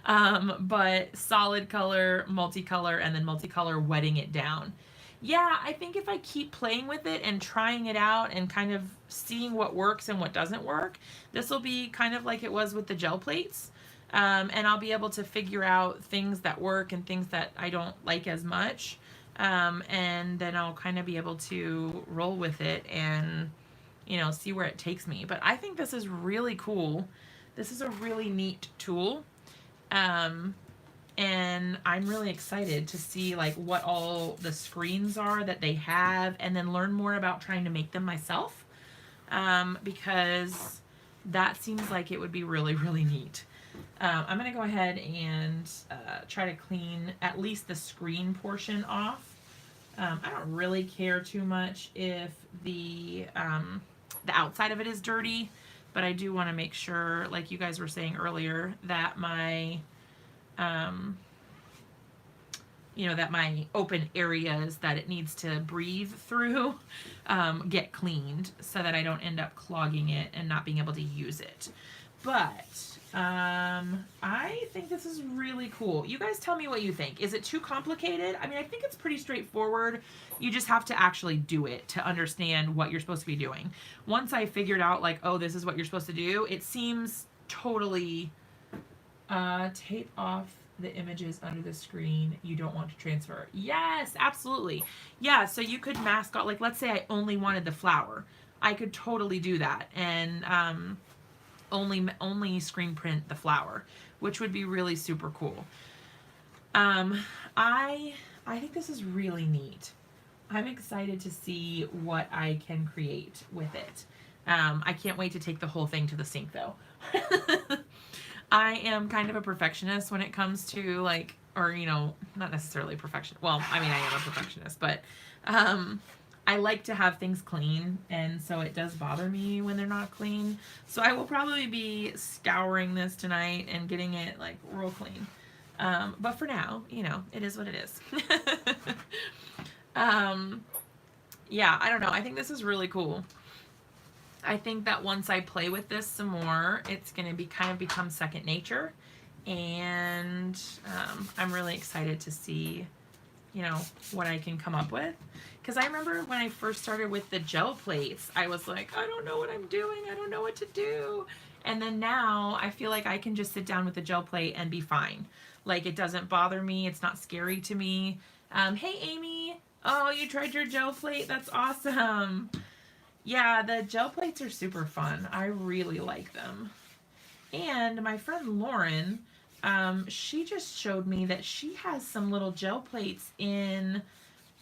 A: but solid color, multicolor, and then multicolor wetting it down. Yeah, I think if I keep playing with it and trying it out and kind of seeing what works and what doesn't work, this will be kind of like it was with the gel plates. And I'll be able to figure out things that work and things that I don't like as much. And then I'll kind of be able to roll with it and, you know, see where it takes me. But I think this is really cool. This is a really neat tool. Um, and I'm really excited to see like what all the screens are that they have, and then learn more about trying to make them myself, because that seems like it would be really, really neat. I'm going to go ahead and try to clean at least the screen portion off. I don't really care too much if the outside of it is dirty, but I do want to make sure, like you guys were saying earlier, that my you know, that my open areas that it needs to breathe through get cleaned, so that I don't end up clogging it and not being able to use it. But I think this is really cool. You guys tell me what you think. Is it too complicated? I mean, I think it's pretty straightforward. You just have to actually do it to understand what you're supposed to be doing. Once I figured out, like, oh, this is what you're supposed to do, it seems totally... tape off the images under the screen you don't want to transfer. Yes, absolutely. Yeah, so you could mask out, like, let's say I only wanted the flower. I could totally do that and only screen print the flower, which would be really super cool. I think this is really neat. I'm excited to see what I can create with it. I can't wait to take the whole thing to the sink, though. I am kind of a perfectionist when it comes to, like, or, you know, not necessarily perfection. Well, I mean, I am a perfectionist, but I like to have things clean, and so it does bother me when they're not clean. So I will probably be scouring this tonight and getting it, like, real clean. But for now, you know, it is what it is. Yeah, I don't know. I think this is really cool. I think that once I play with this some more, it's going to be kind of become second nature. And I'm really excited to see, you know, what I can come up with. Because I remember when I first started with the gel plates, I was like, I don't know what I'm doing. I don't know what to do. And then now I feel like I can just sit down with the gel plate and be fine. Like, it doesn't bother me. It's not scary to me. Hey, Amy. Oh, you tried your gel plate? That's awesome. Yeah, the gel plates are super fun. I really like them. And my friend Lauren, she just showed me that she has some little gel plates in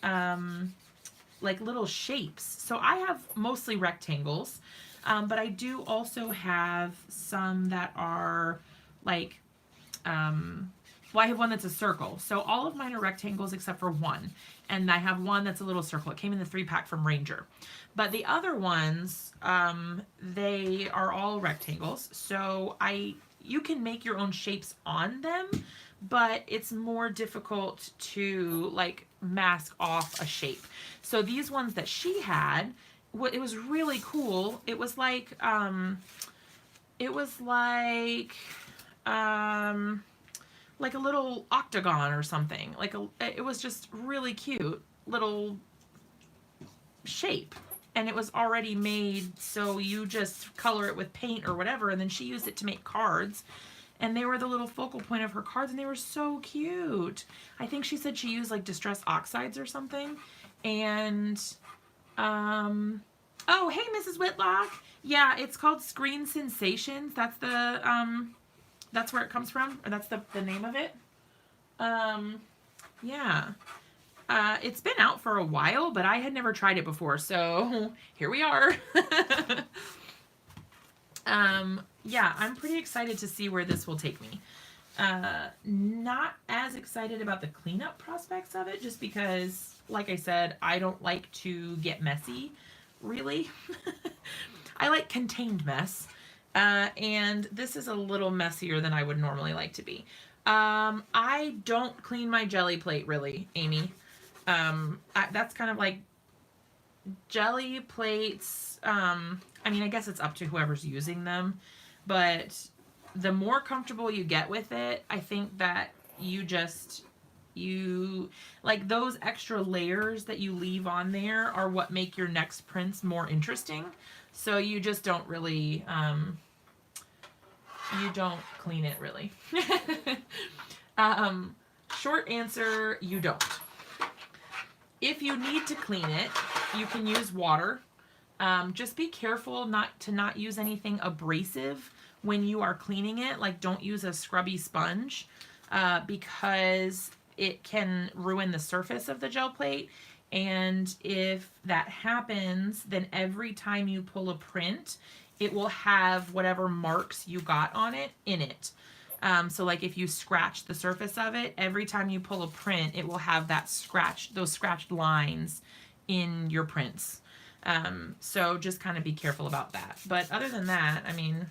A: like little shapes. So I have mostly rectangles, but I do also have some that are like, well, I have one that's a circle. So all of mine are rectangles except for one. And I have one that's a little circle. It came in the 3-pack from Ranger. But the other ones, they are all rectangles. So you can make your own shapes on them, but it's more difficult to, like, mask off a shape. So these ones that she had, it was really cool. It was like a little octagon or something. It was just really cute little shape. And it was already made, so you just color it with paint or whatever, and then she used it to make cards. And they were the little focal point of her cards, and they were so cute. I think she said she used, like, distress oxides or something. And, oh, hey, Mrs. Whitlock. Yeah, it's called Screen Sensations. That's that's where it comes from, or that's the name of it. Yeah. It's been out for a while, but I had never tried it before, so here we are. Yeah, I'm pretty excited to see where this will take me. Not as excited about the cleanup prospects of it, just because, like I said, I don't like to get messy, really. I like contained mess, and this is a little messier than I would normally like to be. I don't clean my jelly plate, really, Amy. That's kind of like jelly plates. I mean, I guess it's up to whoever's using them, but the more comfortable you get with it, I think that you like those extra layers that you leave on there are what make your next prints more interesting. So you just don't really, you don't clean it really. Short answer, you don't. If you need to clean it, you can use water. Just be careful not to use anything abrasive when you are cleaning it. Like, don't use a scrubby sponge because it can ruin the surface of the gel plate. And if that happens, then every time you pull a print, it will have whatever marks you got on it in it. So like if you scratch the surface of it, every time you pull a print, it will have that those scratched lines in your prints. So just kind of be careful about that. But other than that, I mean,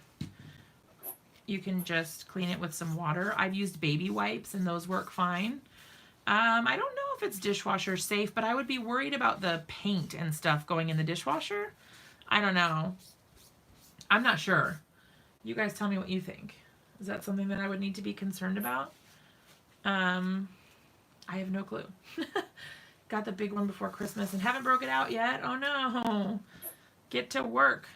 A: you can just clean it with some water. I've used baby wipes and those work fine. I don't know if it's dishwasher safe, but I would be worried about the paint and stuff going in the dishwasher. I don't know. I'm not sure. You guys tell me what you think. Is that something that I would need to be concerned about? I have no clue. Got the big one before Christmas and haven't broke it out yet. Oh no. Get to work.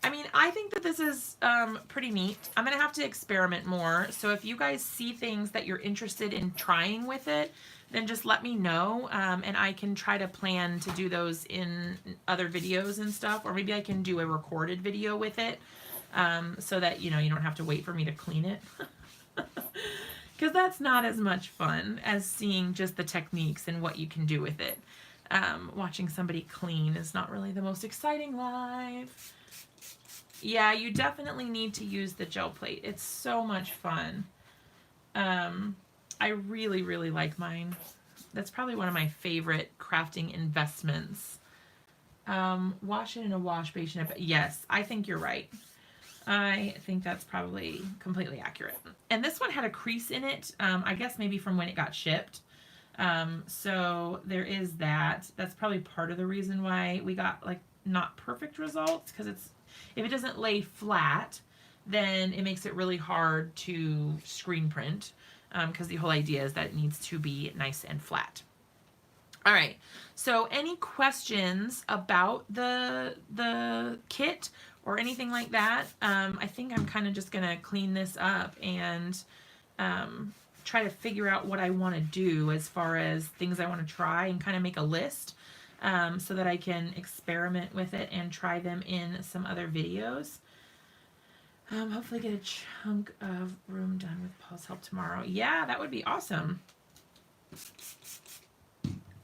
A: I mean, I think that this is pretty neat. I'm going to have to experiment more. So if you guys see things that you're interested in trying with it, then just let me know. And I can try to plan to do those in other videos and stuff. Or maybe I can do a recorded video with it. So that, you know, you don't have to wait for me to clean it. Because that's not as much fun as seeing just the techniques and what you can do with it. Watching somebody clean is not really the most exciting live. Yeah, you definitely need to use the gel plate. It's so much fun. I really, really like mine. That's probably one of my favorite crafting investments. Wash it in a wash basin. Yes, I think you're right. I think that's probably completely accurate. And this one had a crease in it, I guess maybe from when it got shipped. So there is that. That's probably part of the reason why we got like not perfect results, because if it doesn't lay flat, then it makes it really hard to screen print, because the whole idea is that it needs to be nice and flat. All right, so any questions about the kit or anything like that? I think I'm kind of just gonna clean this up and try to figure out what I want to do as far as things I want to try, and kind of make a list so that I can experiment with it and try them in some other videos. Hopefully get a chunk of room done with Paul's help tomorrow. Yeah, that would be awesome.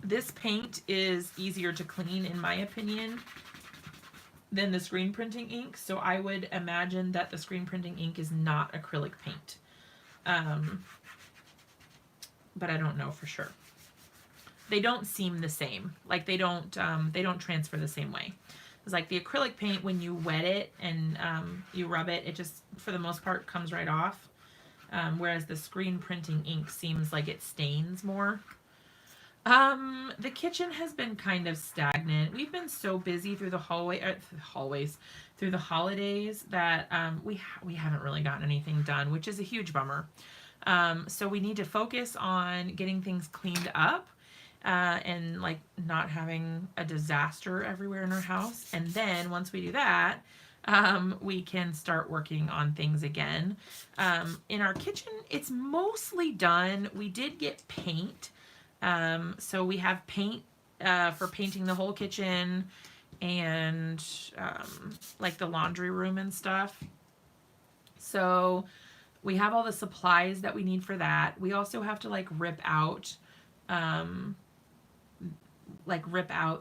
A: This paint is easier to clean, in my opinion, than the screen printing ink. So I would imagine that the screen printing ink is not acrylic paint. But I don't know for sure. They don't seem the same. Like they don't transfer the same way. It's like the acrylic paint, when you wet it and you rub it, it just, for the most part, comes right off. Whereas the screen printing ink seems like it stains more. The kitchen has been kind of stagnant. We've been so busy through the through the holidays that we haven't really gotten anything done, which is a huge bummer. So we need to focus on getting things cleaned up and like not having a disaster everywhere in our house. And then once we do that, we can start working on things again. In our kitchen, it's mostly done. We did get paint. So we have paint for painting the whole kitchen and like the laundry room and stuff. So we have all the supplies that we need for that. We also have to like rip out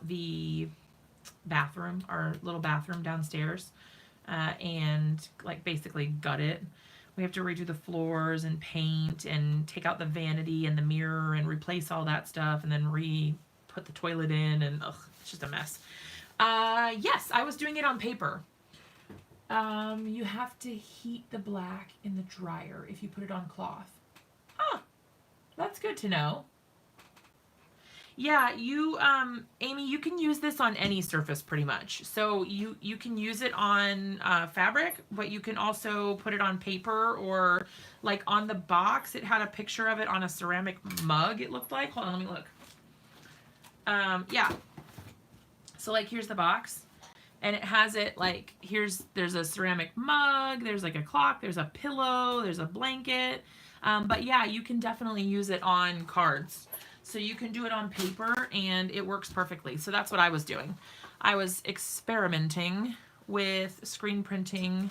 A: the bathroom, our little bathroom downstairs, and like basically gut it. We have to redo the floors and paint and take out the vanity and the mirror and replace all that stuff, and then put the toilet in, and it's just a mess. Yes, I was doing it on paper. You have to heat the black in the dryer if you put it on cloth. Huh, that's good to know. Yeah, Amy, you can use this on any surface pretty much. So you can use it on fabric, but you can also put it on paper, or like on the box, it had a picture of it on a ceramic mug, it looked like. Hold on, let me look. Yeah. So like here's the box, and it has it like, there's a ceramic mug, there's like a clock, there's a pillow, there's a blanket. But yeah, you can definitely use it on cards. So you can do it on paper and it works perfectly. So that's what I was doing. I was experimenting with screen printing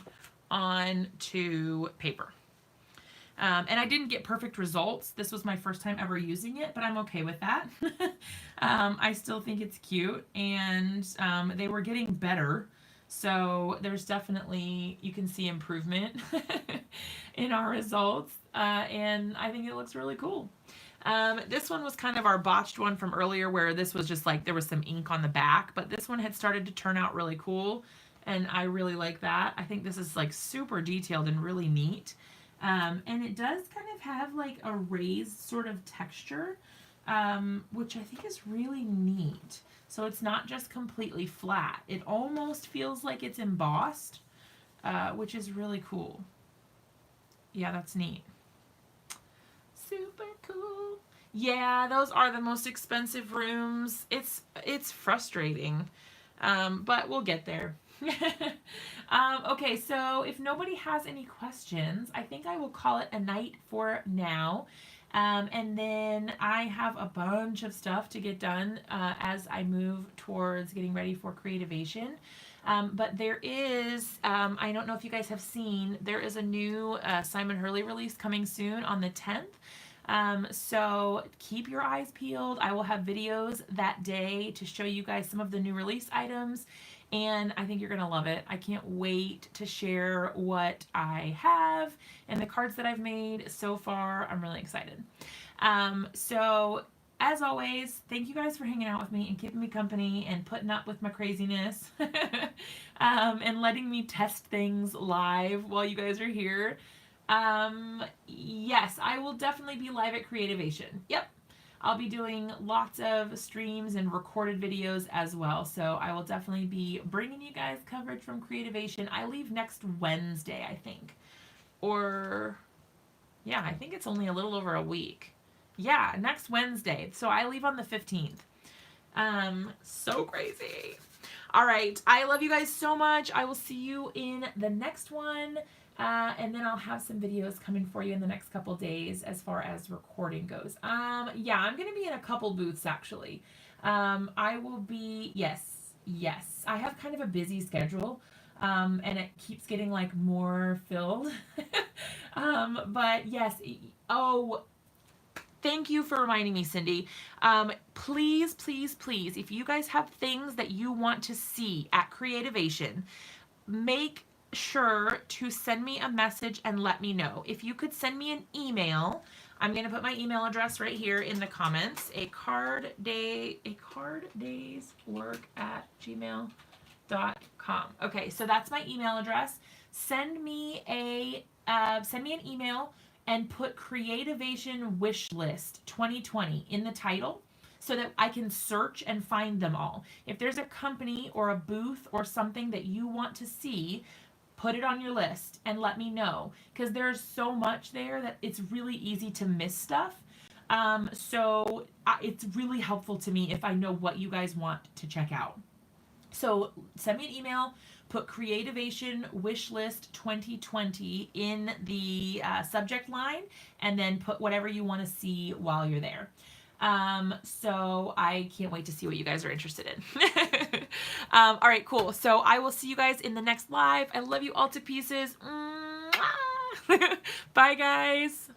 A: onto paper. And I didn't get perfect results. This was my first time ever using it, but I'm okay with that. I still think it's cute, and they were getting better. So there's definitely, you can see improvement in our results, and I think it looks really cool. This one was kind of our botched one from earlier where this was just like there was some ink on the back, but this one had started to turn out really cool, and I really like that. I think this is like super detailed and really neat. And it does kind of have like a raised sort of texture, which I think is really neat. So it's not just completely flat. It almost feels like it's embossed, which is really cool. Yeah, that's neat. Super cool. Yeah, those are the most expensive rooms. It's frustrating, but we'll get there. Okay, so if nobody has any questions, I think I will call it a night for now. And then I have a bunch of stuff to get done as I move towards getting ready for Creativation. But there is, I don't know if you guys have seen, there is a new Simon Hurley release coming soon on the 10th. So keep your eyes peeled. I will have videos that day to show you guys some of the new release items, and I think you're gonna love it. I can't wait to share what I have and the cards that I've made so far. I'm really excited. So as always, thank you guys for hanging out with me and keeping me company and putting up with my craziness and letting me test things live while you guys are here. Yes, I will definitely be live at Creativation. Yep. I'll be doing lots of streams and recorded videos as well. So I will definitely be bringing you guys coverage from Creativation. I leave next Wednesday, I think. Or, yeah, I think it's only a little over a week. Yeah, next Wednesday. So I leave on the 15th. So crazy. All right. I love you guys so much. I will see you in the next one. And then I'll have some videos coming for you in the next couple days as far as recording goes. Yeah, I'm going to be in a couple booths actually. I will be, yes. I have kind of a busy schedule. And it keeps getting like more filled. But yes. Oh, thank you for reminding me, Cindy. Please, if you guys have things that you want to see at Creativation, make sure to send me a message and let me know. If you could send me an email, I'm going to put my email address right here in the comments. A carddayswork@gmail.com. Okay, so that's my email address. Send me an email and put Creativation Wishlist 2020 in the title, so that I can search and find them all. If there's a company or a booth or something that you want to see, put it on your list and let me know, because there's so much there that it's really easy to miss stuff. So it's really helpful to me if I know what you guys want to check out. So send me an email, put Creativation Wishlist 2020 in the subject line, and then put whatever you want to see while you're there. So I can't wait to see what you guys are interested in. All right, cool. So I will see you guys in the next live. I love you all to pieces. Bye, guys.